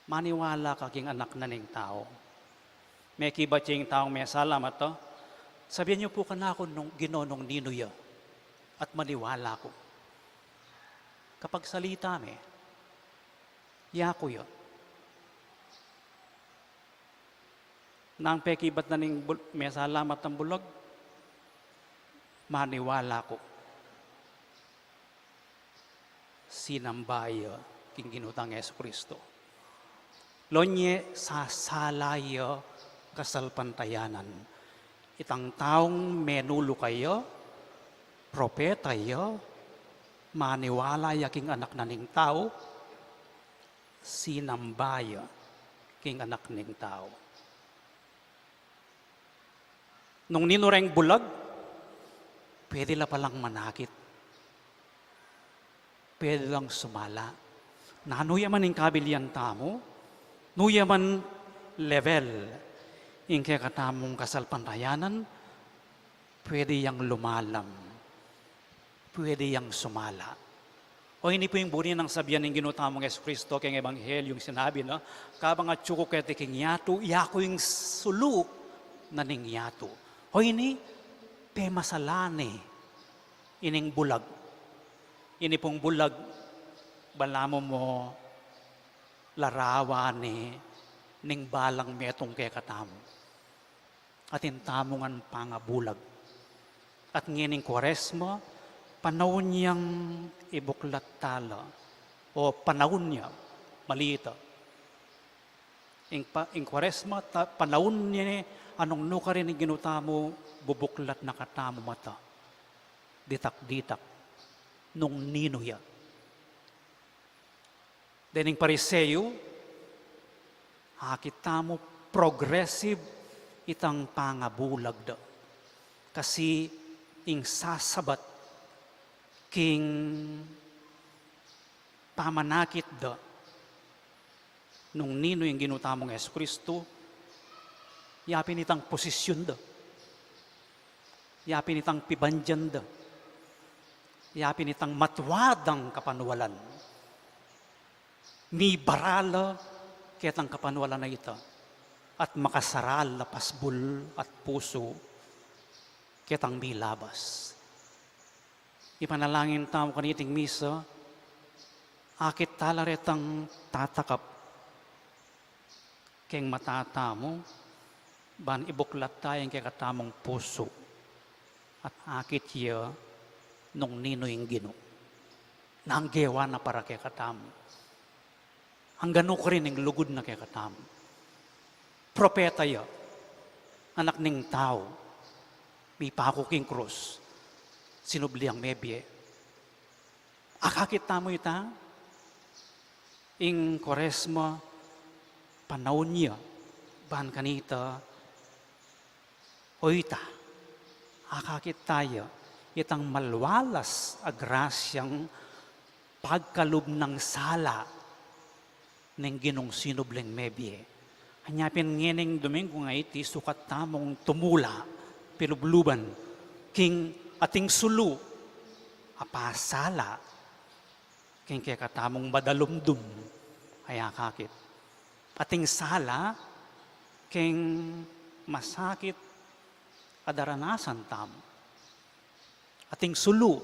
Maniwala ka king anak na ning tao. May kibat yung taong may salamat to. Sabihan niyo po ka na ako nung ginonong ninuya at maniwala ko. Kapag salita me, yako yun. Nang pekibat na ning may salamat ng bulog, maniwala ko. Sinambaya king ginutang Yesu Kristo. Lonye sa salaya kasalpantayanan. Itang taong menulo kayo, propeta yo, maniwala yaking anak na ning tao, sinambaya king anak ning tao. Nung ninureng bulag, pwede la palang manakit. Pwede lang sumala. Nanuya man yung kabiliyan tamo, nuya man level, yung kaya katamong kasalpantayanan, pwede yang lumalam. Pwede yang sumala. O hindi po yung buni ng sabihan ng ginutamong Yesu Kristo kaya Ebanghelyo yung sinabi na, kabang at syuko kaya tiking yato, yako yung sulu na ning yato. O hindi, pemasalane, ining bulag. Ini pong bulag, balamo mo, larawan ning balang metong kaya katamo. At intamongan pangabulag. At ngining Kwaresma, panahon niyang ibuklat tala, o panahon niya, malita. In Kwaresma, panahon niya, anong nuka rin ang ginutamo, bubuklat na katamo mata. Ditak-ditak. Nung ninuya. Dening pariseo, kita mo progressive itang pangabulag da. Kasi ing sasabat king pamanakit da nung nino yung ginutamong Yesu Kristo, yapin itang posisyon da. Yapin itang pibandyan da. Yapin itang matwadang kapanwalan. Ni barala ketang kapanwalan na ita. At makasaral na pasbul at puso ketang milabas. Ipanalangin tamo kaniting misa, akit talaretang tatakap keng matatamo, ban ibuklat tayong kay katamong puso at akit iya nung nino yung gino. Naanggewa na para kay katamo. Hanggang ko rin yung lugod na kay katamo. Propeta ya, anak ning tao, may pakuking krus, sinubli ang mebye. Akakit tamo ita, ing koresma, panahon niya, ban kanita, oita, akakit tayo, itang malwalas agrasyang pagkalub ng sala ng ginong sinubleng mebye. Hanyapin ngeneng Domingo nga iti sukat tamong tumula, pilubluban, king ating sulu, apasala, king kaya katamong madalumdum, ay akakit. Ating sala, king masakit, adaranasan tamo. Ating sulu,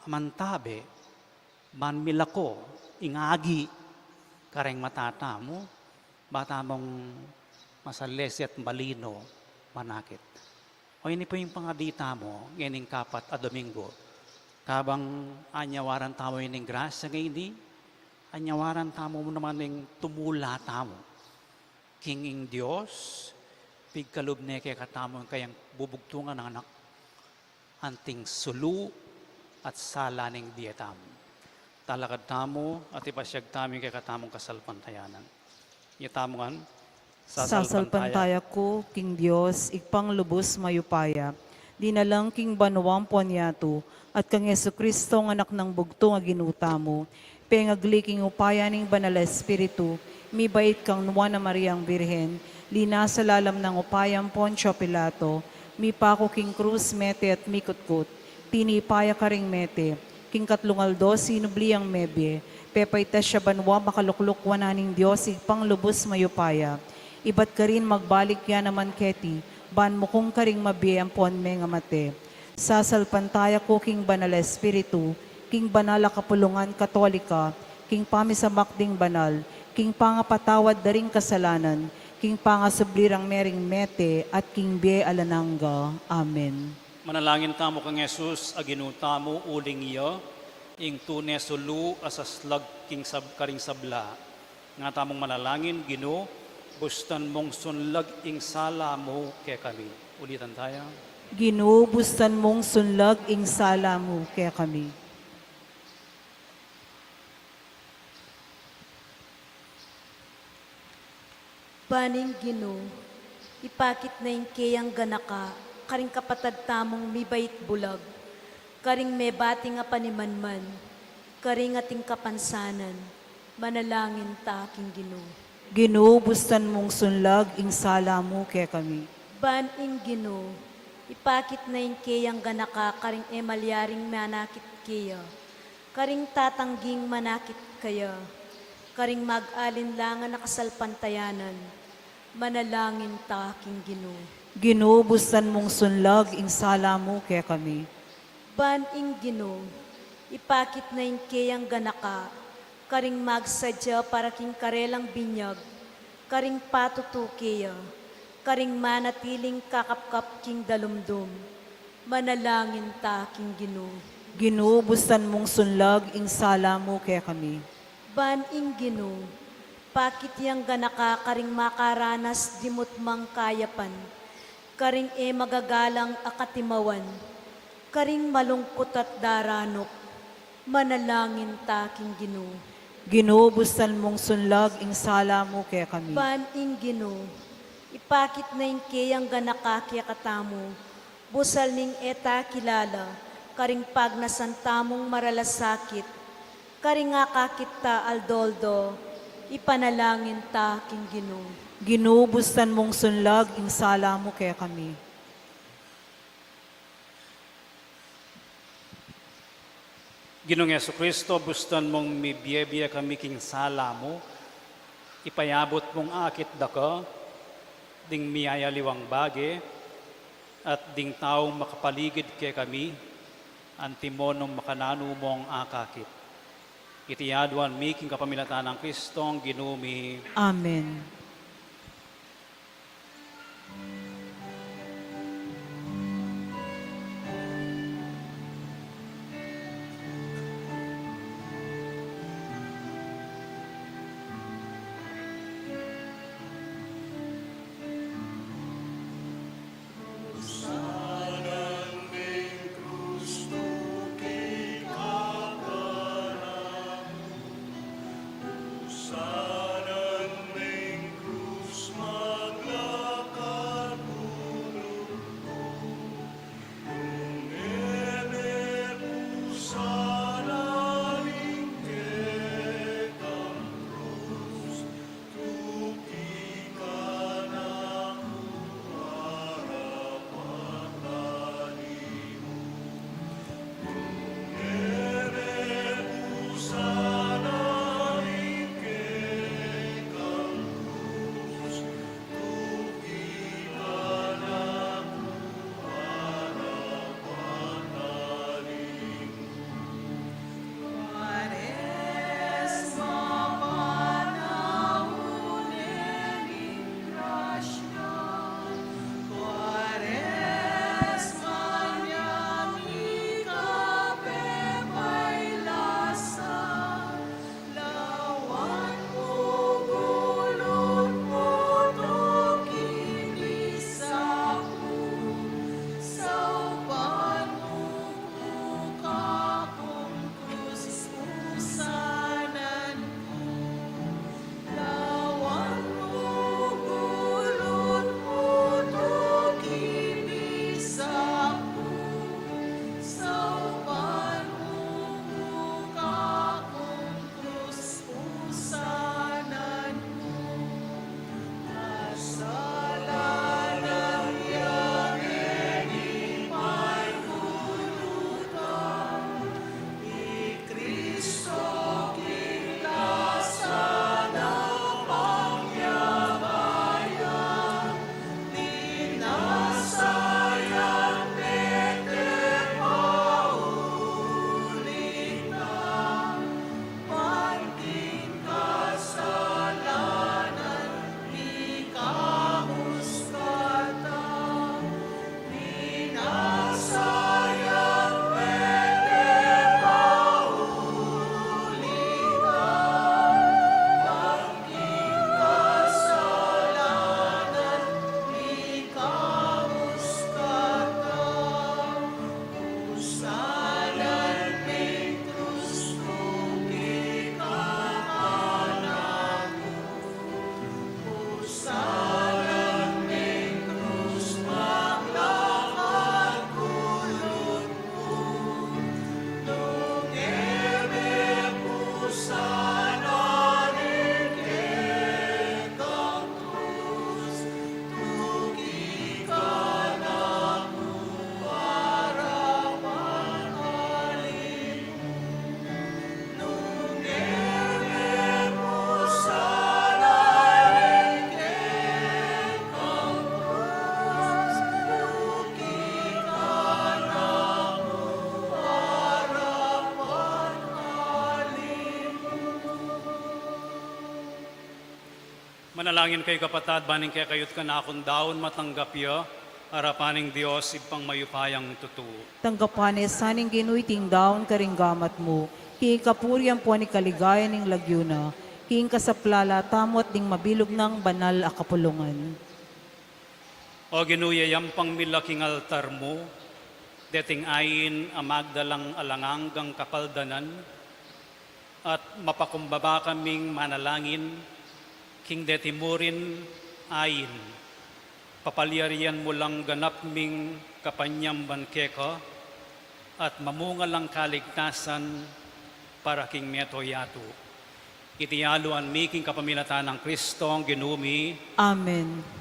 amantabe, manmilako, ingagi, kareng matatamo, batamong masaleset balino, manakit. O ini po yung pangadita mo, ngayon kapat a Domingo, kabang anyawaran tamo yung grasya ngayon, anyawaran tamo mo naman yung tumula tamo. Kinging Diyos, pigkalub ne kay katamo kayang bubugtungan ng anak, anting sulu at sala ng dietamo. Talakad tamo at ipasyag tamo kay katamong kasalpantayanan. Itamongan, Sasalpantaya ko, King Diyos, ikpang lubos mayupaya, dinalang King Banwang Ponyato, at kang Yesu Kristo ng anak ng bugto nga ginuta mo, pengagli upaya ning Banal Espiritu, mibait kang nuwa na Mariang Birhen, lina sa lalam ng upayang Poncio Pilato, mipako King Cruz mete at mikutkut, tinipaya ka ring mete, King Katlungaldo sinubliang mebye, pepayta siya banwa makalukluk wananing Diyos, ikpang lubos mayupaya, ibat ka rin magbalik yan naman keti, ban mo kung karing mabiyang pon me nga mate. Sasalpantaya ko King Banal Espiritu, King Banala Kapulungan Katolika, King Pamisamakding Banal, King Pangapatawad daring kasalanan, King Pangasublirang Mering Mete, at King Bie Alananga. Amen. manalangin tamo kang Jesus, aginuta mo, uling iyo, ing tune sulu, asaslag king karing sabla. Nga tamong manalangin, Gino, bustan mong sunlag ing sala mo kay kami. Ulitan tayo. Ginubustan mong sunlag ing sala mo kaya kami. Baning Gino, ipakit na yung kayang ganaka, karing kapatad tamong mibait bulag, karing may bati nga panimanman, karing ating kapansanan, manalangin ta aking Gino. Ginubustan mong sunlag ing sala mo kaya kami. Baning Gino, ipakit na yung kayang ganaka, karing emalyaring manakit kaya, karing tatangging manakit kaya, karing mag-alinlangan na kasalpantayanan, manalangin ta aking Gino. Ginubustan mong sunlag ing sala mo kaya kami. Baning Gino, ipakit na yung kayang ganaka, karing magsadya para king karelang binyag, karing patutukiya, karing manatiling kakapkap king dalumdum, manalangin ta king Gino. Ginubustan mong sunlag ing sala mo kaya kami. Baning Gino, pakit yang ganaka karing makaranas dimut mang kayapan, karing magagalang akatimawan, karing malungkot at daranok, manalangin ta king Gino. Ginubustan mong sunlag ing sala mo kaya kami. Baning Gino, ipakit na yung kayang ganaka kaya katamo, busal ning eta kilala, karing pagnasantamong maralasakit, karing akakit ta aldoldo, ipanalangin ta king Gino. Ginubustan mong sunlag ing sala mo kaya kami. Ginong Yesu Kristo, bustan mong mibiyebiya kami king sala mo, ipayabot mong akit daka, ding miyayaliwang bage, at ding taong makapaligid kay kami, antimonong makanano mong akakit. Itiyaduan mi king kapamilatan ng Kristong ginumi. Amen. Ginong Yesu Kristo, bustan mong mibiyebiya kami king sala mo, ipayabot mong akit daka, ding taong makapaligid kay kami, antimonong makanano mong akakit. Itiyaduan mi king kapamilatan ng Kristong ginumi. Amen. Amen. Manalangin kay kapatad, baning kaya kayot ka na akong daon matanggap ya, harapaning Diyos, ipang mayupayang tutuo. Tanggapanes, saning ginuiting daon karing gamat mo, hiing kapuriang po ni kaligayan ng lagyuna, hiing kasaplala, tamot ding mabilog ng banal a kapulungan. O ginuyayam pang milaking altar mo, deting ayin amagdalang alanganggang kapaldanan, at mapakumbaba kaming manalangin, king detimurin ayin, papalyarian mo lang ganap ming kapanyang bankeka, at mamungalang kaligtasan para king metoyato. Itiyaluan mi king kapamilatan ng Kristo ang ginumi, Amen.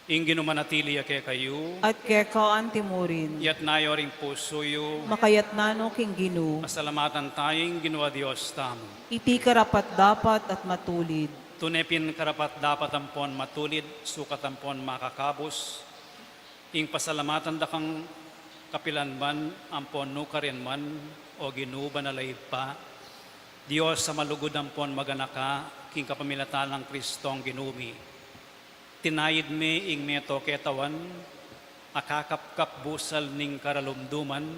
ing ginumanatili ake kayo, At keka antimurin, yat nayoring pusoyo, makayat nano king ginu, pasalamatan tayong ginawa Diyos tamo. iti karapat dapat at matulid. Tunepin karapat dapat ampon matulid, sukat ampon makakabos, ing pasalamatan da kang kapilan man, ampon nukarin man, o ginuba na layid pa. Diyos sa malugod ampon maganaka, king kapamilatan ng Kristong ginumi. tinayid mi ing meto ketawan, akakapkap busal ning karalumduman,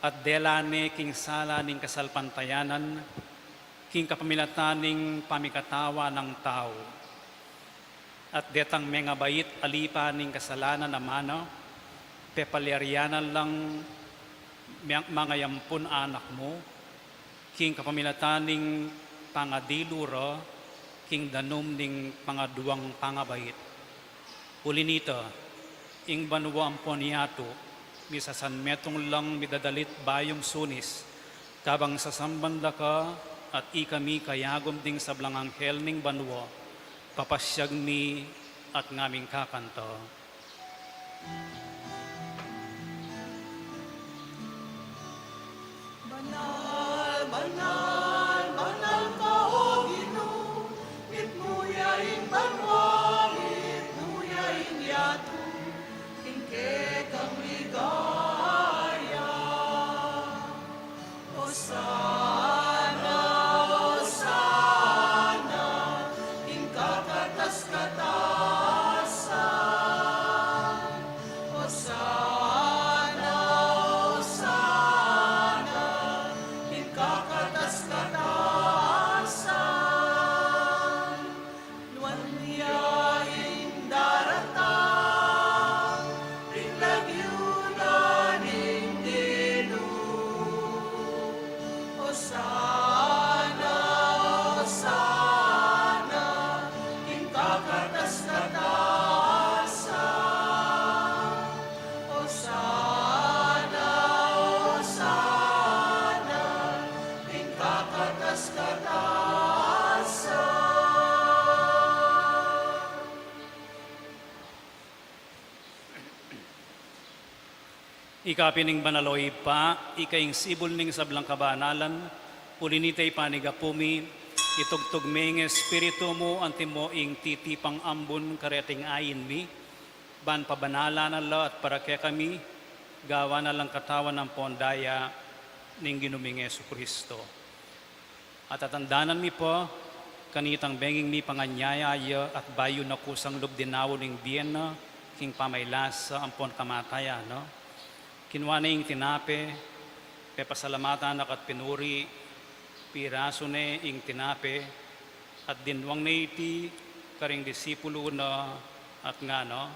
at delane king sala ning kasalpantayanan, king kapamilatan ning pamikatawa ng tao. At detang mga bait alipa ning kasalanan na mana, pepalyaryanan lang mga yampun anak mo, king kapamilatan ning pangadilura, king danom ning pangaduang pangabait. Uli nito, ing banwa ang poniato, misasan metong lang midadalit bayong sunis, kabang sasambanda ka at ikami kayagom ding sablang anghel ning banwa, papasyag mi at ngaming kakanta. Banal, banal, banal ka o Ginoo, itmuyaing banwa, itmuyaing yato, tingke kang ligaya. Hosana, Hosana, ingkakatas-katasan. Hosana, Hosana, ingkakatas-katasan. Luan niyaing daratang, tinglagyunan ing Ginoo. Hosana, Hosana, ingkakatas-katasan. Hosana, Hosana, ingkakatas-katasan. Ikapining banaloy pa, ikaing sibol ning sablang kabanalan, ulinitay panigapumi, itugtog ming espiritu mo, antimo ing titipang ambon kareting ayin mi, ban pabanala na la at para kaya kami, gawa na lang katawan ng pondaya ning ginuming Yesu Kristo. At atandanan mi po, kanitang benging mi panganyayaya at bayo na kusang lubdinawo ning Biena, king pamaylasa ampon kamataya, no? Kinwa na ing tinape, pepasalamatan at pinuri, piraso ne ing tinape, at dinwang na iti, karing disipulo na at nga no,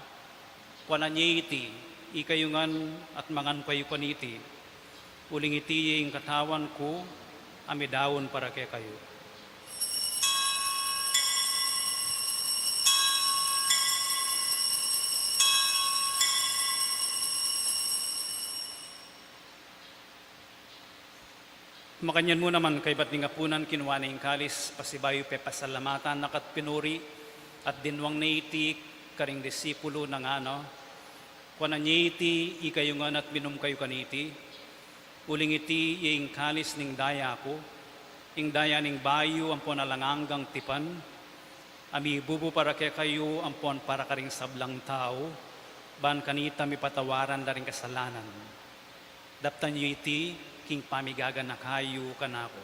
kwananya iti, ikayungan at mangan kayo kaniti, uling iti ing katawan ko, amidawon para kay kayo. Makanyan mo naman kay ba't nga punan kinuha na yung kalis, pasibayo pe pasalamatan nakat pinuri, at dinwang na iti karing disipulo ng ano, kuwanan niya iti ikayungan at minum kayo kaniti, uling iti yung kalis ning daya ko, ing daya ning bayo ampon alangangang tipan, ami bubu para kay kayo ampon para karing sablang tao, ban kanita mi patawaran da ring kasalanan. Daptan niyo iti, king pamigagan na kayo kanako.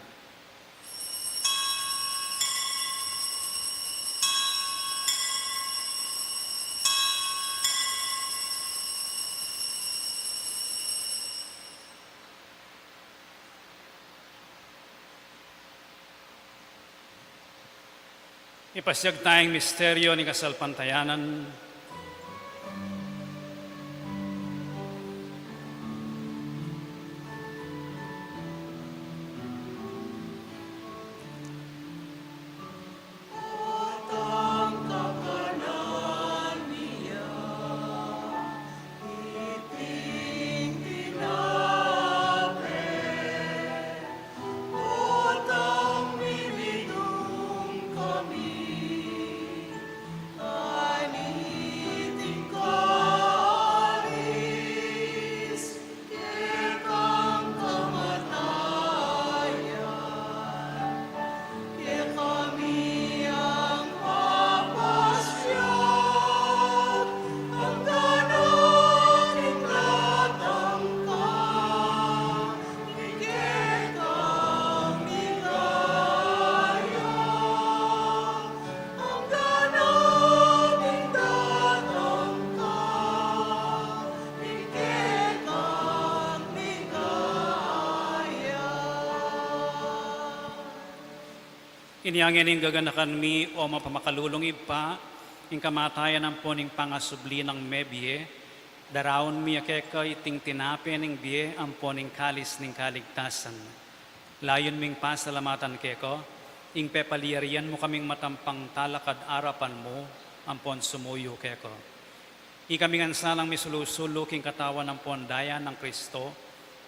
Ipasyag tayong misteryo ni kasalpantayanan. Utang minidung kami, ani Inyangin ing gaganakan mi o mapamakalulong ipa, ing kamatayan ng poning pangasubli ng mebye, daraon mi akeka iting tinapin ing biye ang poning kalis ning kaligtasan. Layon ming pasalamatan keko, ing pepaliyarian mo kaming matampang talakad arapan mo, ang pon sumuyo keko. Ikaming ansalang misulusulo king katawan ng pondaya ng Kristo,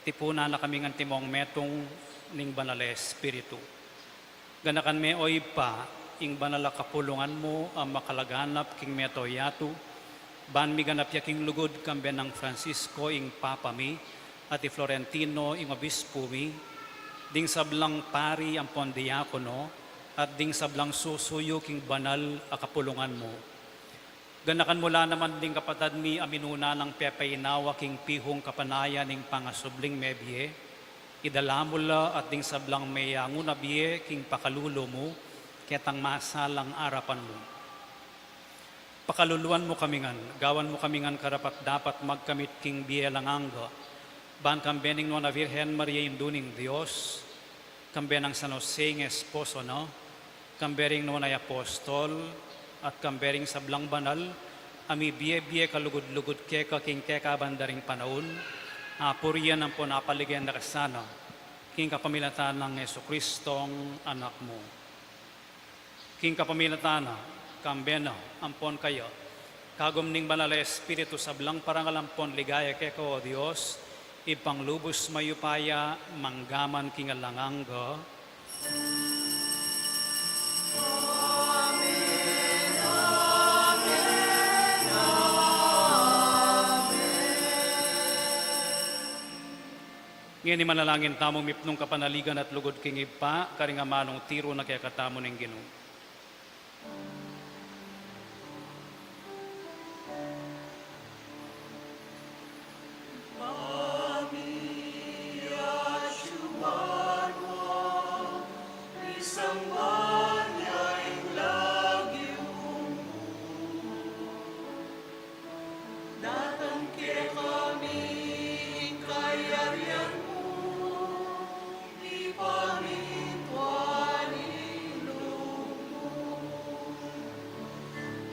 tipuna na kaming antimong metong ning banale Espiritu. Ganakan me oy pa, ing banala kapulungan mo ang makalaganap king meto yatu, ban mi ganap ya king lugod kambe ng Francisco ing Papa mi, at i Florentino ing Obispo mi, ding sablang pari ang pondiakono, at ding sablang susuyo king banal a kapulungan mo. Ganakan mula naman ding kapatad mi aminuna ng pepainawa king pihong kapanaya ning pangasubling mebye, idala mula at ding sablang mayango na biye king pakalulo mo, ketang masalang arapan mo. Pakaluluan mo kamingan, gawan mo kamingan karapat dapat magkamit king biye langanga, ban kambening no na Virgen Maria Induning Dios, kambenang San Jose ng esposo no, kambering no na apostol, at kambering sablang banal, ami biye-biye kalugod-lugod keka king keka bandaring panaon, puriyan ang po napaligyan na kasana, king kapamilatan ng Jesucristong anak mo. King kapamilatan na, kambena, ampon kayo, kagom ning banal Espiritu sablang parangalampon ligaya keko o Dios, ipanglubos mayupaya, manggaman king alanganga. Ngayon ni manalangin tamong mipnong kapanaligan at lugod king ipa, karingamanong tiro na kaya katamo ng Ginoo. Datang ke kami kayarian mo, ipamituan ilong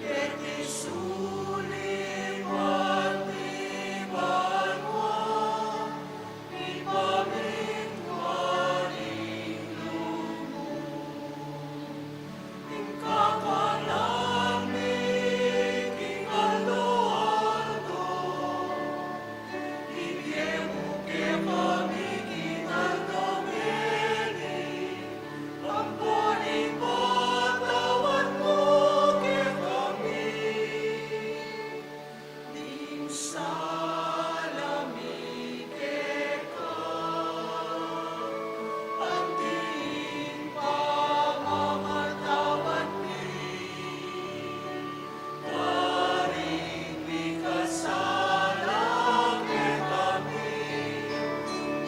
ket isulim pagtiban mo, ipamituan ilong ing kakalamig ing aldo-aldo, ibiemo ke kami kinaldameni, amponing patawan mo ke kami, ning salami ke ka, ang diing pamamatawan mi, karing mi kasala ke kami,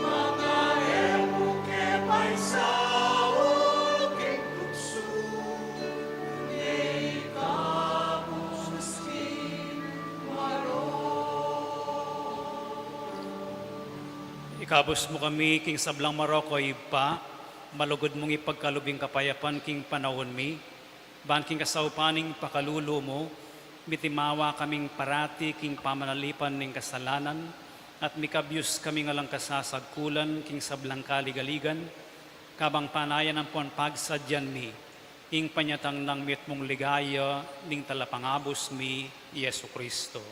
mga emo ke paisaw ke tukso, ngey kapos ki maro. Ikabos mo kami king sablang Maroko ipa, malugod mong ipagkalubing kapayapan king panahon mi, ban king kasaupaning pakalulo mo, mitimawa kaming parati king pamanalipan ning kasalanan, at mikabyus kami ngalang kasasagkulan king sablang kaligaligan, kabang panayan ang pon pagsadyan mi, ing panyatang ng mitmong ligaya, ning talapangabos mi, Yesu Kristo.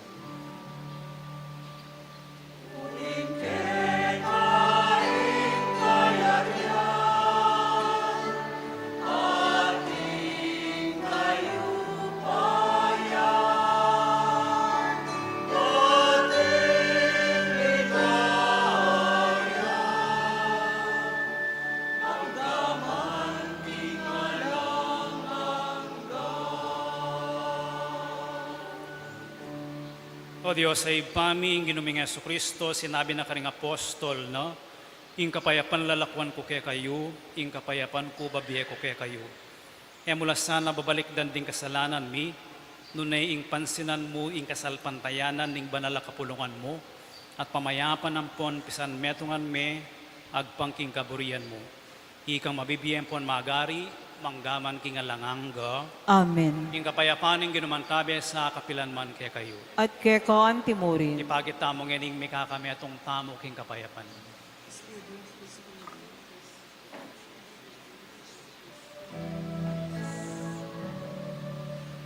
O Diyos, ay paming ginuming Yesu Kristo, sinabi na karing apostol, no? Ing kapayapan lalakwan ko kay kayo, ing kapayapan ko babiye ko kay kayo. E mula sana babalik danding kasalanan mi, nunay ing pansinan mo, ing kasalpantayanan, ing banala kapulungan mo, at pamayapan ang pon pisan metungan me, agpang king kaburian mo. Ikang mabibiyen pon magari, manggaman kingalangangga, Amen. king kapayapaan ng ginumantabi sa kapilanman kay kayo. At kekaan timurin. Ipagit tamo ngening mika kami atong tamo king kapayapan.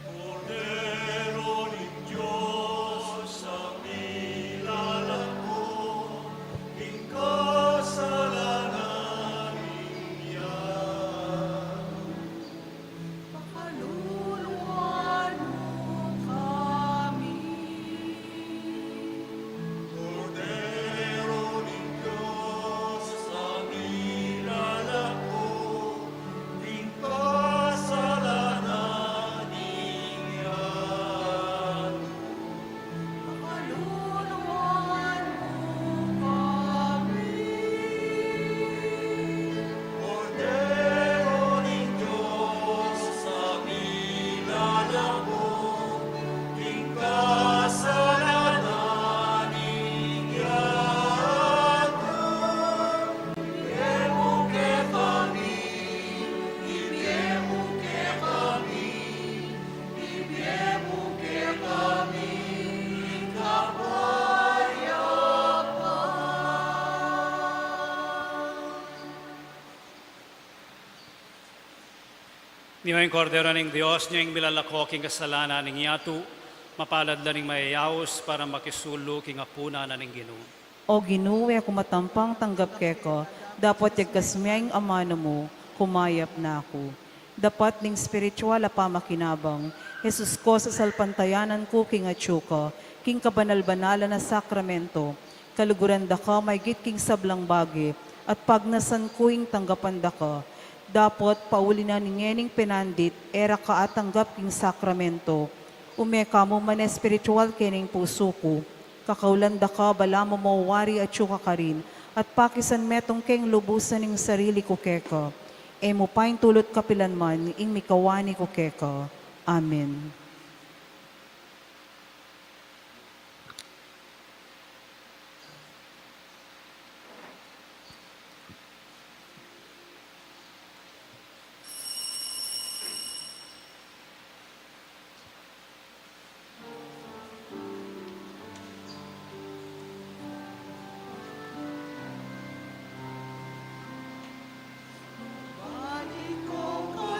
Cordero ni Diyos, ang nilalako, kasalanan niya. Pakaluluan mo kami. Cordero ni Diyos, ang nilalako, kasalanan niya. Pakaluluan mo kami. Cordero ni Diyos, sa nilalabo, kasalanan niya. Ibiyemo ke kami, ibiyemo ke kami, ibiyemo ke kami, Niyo ang kordero ng Diyos, niyo ang milalako king kasalanan ng yatu, mapalad na ning mayayaos para makisulo king apuna na ning Ginoo. O ginuwi ako matampang tanggap keko, dapat yagkasmiyang amano mo, kumayap na ako. Dapat ning spiritual a pamakinabang, Jesus ko sa salpantayanan ko king atsuka, king kabanal-banalan na sakramento, kaluguran da ka may git king sablang bagi, at pagnasan ko ing tanggapan da ka. Dapat pauli na ningening pinandit, era ka at tanggap king sakramento, umeka mo man espiritual kening puso ko, kakaulan da ka bala mo mawari at syuka ka rin, at pakisan metong keng lubusan ng sarili ko keka. E mo paing tulot kapilanman, ing mikawani ko keka. Amen. Balik ko ka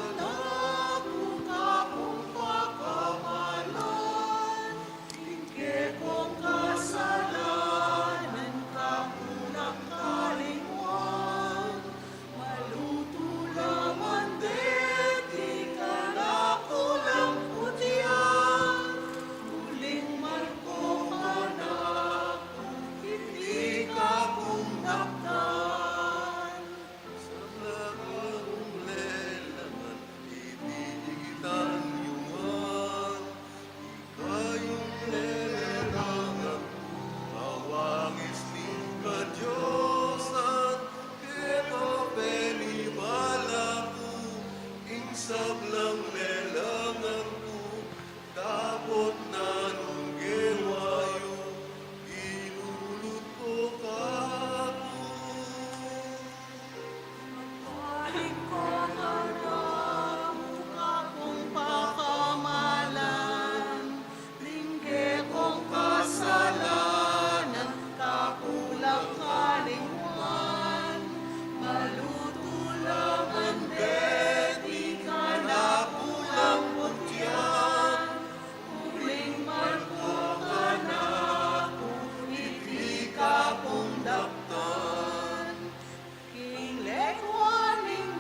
kung akong pagkamalan, tingke kong kasalanan, kamunang kalingwan, maluto laman din, di ka na kulang putian, huling marko ka na, hindi ka kong naktan. Sa lagong lelangan, ibigitan yuman, ikayong lelangan, mawangis ni ka Diyosan, keto penibalaku, ing sablang lelangan ko, tapot na nung gewayo, inulot ko kako. Balik ko ka mukha kong pakamalan, lingge kong kasalanan, kakulang kalingwan, maluto laman din, di ka na kulang putyan, huling marko ka na, kung hindi ka kong daktan. King lekwaning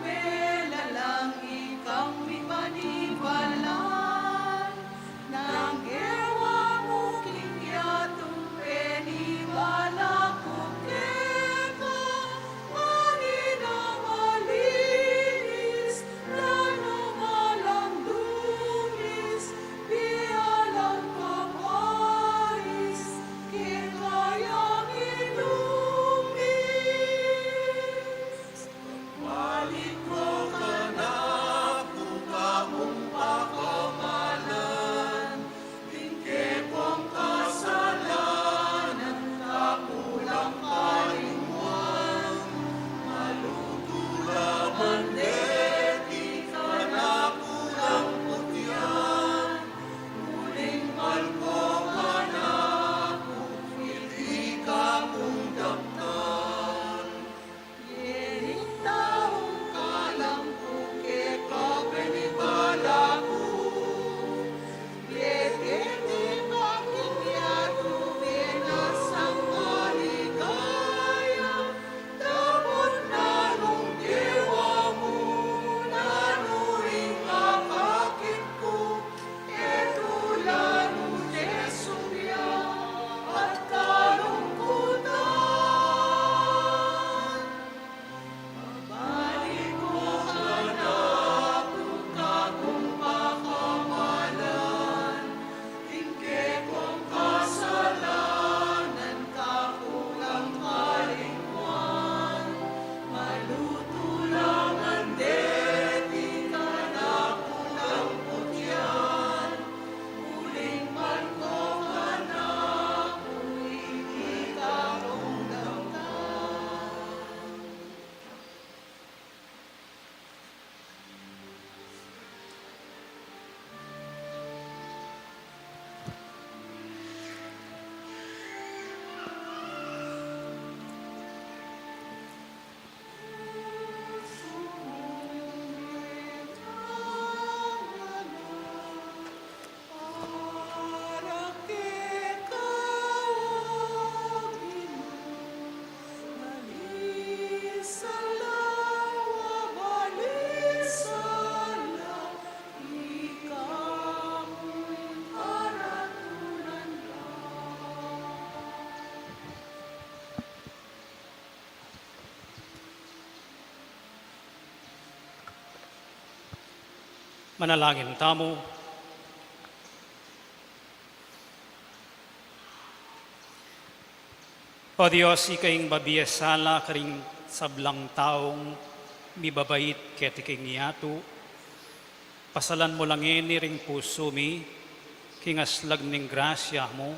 Manalangin tamo. O Diyos, ikaing babiyasala karing sablang taong mibabait keti king niyato. Pasalan mo lang ini ring puso mi, kingaslag ning grasya mo,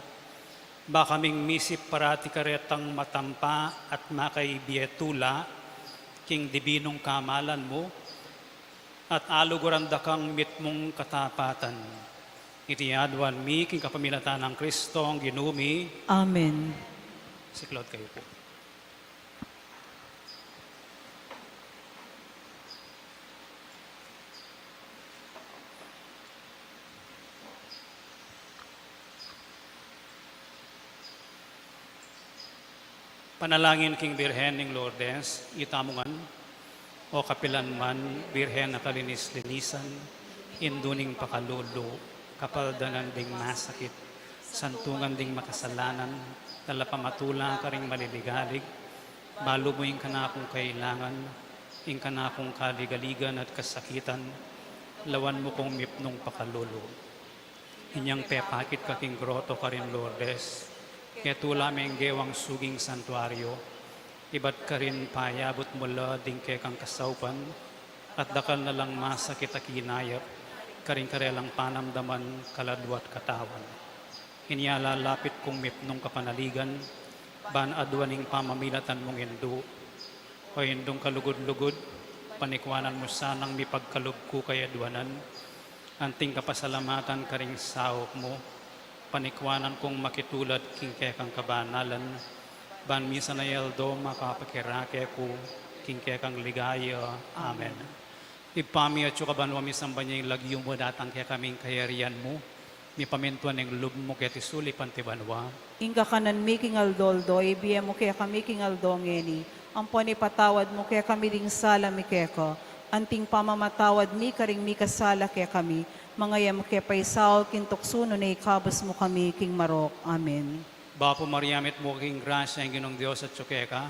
ba kaming misip parati karetang matampa at makaibiyetula, king dibinong kamalan mo, at aluguranda kang mitmong katapatan. Itiadwan mi, king kapamilatan ng Kristo ang ginumi, Amen. siklod kayo po. Panalangin king Birhen ning Lourdes, itamungan, o kapilan man, Birhen na kalinis-linisan, induning pakalulu, kapaldanan ding masakit, santungan ding makasalanan, talapamatula ka ring maliligalig, balubuin ka na akong kailangan, ing ka na akong kaligaligan at kasakitan, lawan mo kong mipnong pakalulu. Inyang pepakit ka king groto ka rin Lourdes, kaya tula may gewang suging santuaryo, iba't ka rin payabot mula ding kekang kasaupan, at dakal na lang masakit at kinayap, karing karelang panamdaman, kaladwat katawan. Inialalapit kong mipnong kapanaligan, ban adwaning pamamilatan mong hindu, o hindong kalugod-lugod, panikwanan mo sanang mipagkalugko kay adwanan, anting kapasalamatan karing sahok mo, panikwanan kong makitulad king kekang kabanalan, ban misa na yeldo makapakirake ko king kekang ligaya. Amen. Ipami at yukaban wa misamba niya yung lagyo mo datang kaya kaming kayarian mo, mi pamintuan ng lub mo kaya tisuli pantibanwa. Inga kanan mi king aldoldo, ibiya mo kaya kami king aldongeni. Ang patawad mo kaya kami ding sala mi keko. Anting pamamatawad mi karing mi kasala kaya kami. Mga yam kaya paisaw kintuksuno na ikabas mo kami king marok. Amen. Bapo Mariamit mo king grasya ang ginong Diyos at tsukeka,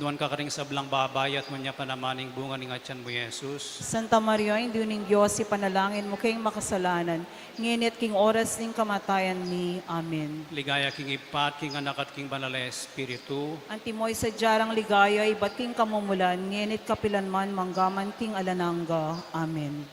nuan ka karing sablang babayat mo niya panamaning bunga ng atyan mo Jesus. Santa Maria, hindi ning Diyos, ipanalangin mo kayong makasalanan, nginit king oras ning kamatayan ni. Amen. Ligaya king ipat, king anak at king banal na Espiritu, Antimoy sa jarang ligaya, iba't king kamumulan, nginit kapilan man manggaman king alananga. Amen.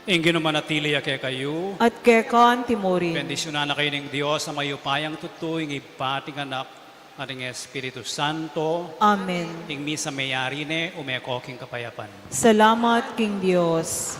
ingin manatili kaya kayo, At kekan timurin. bendisyonan na kayo ng Diyos sa mayupayang tutuing ipating anak ating Espiritu Santo, Amen. ing misa mayari ne umekoking kapayapan. Salamat king Diyos.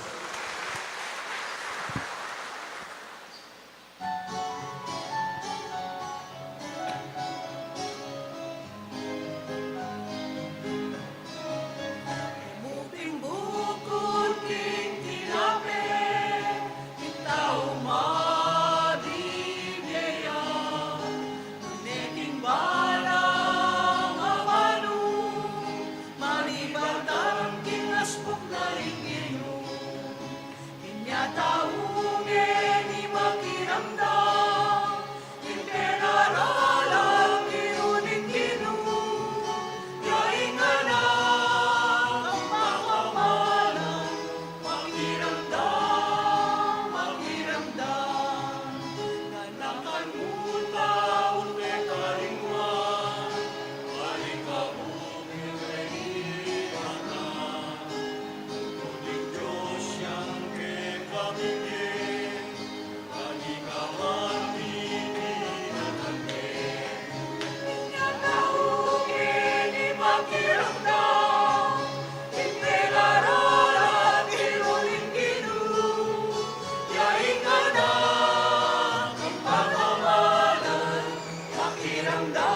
pakiramdam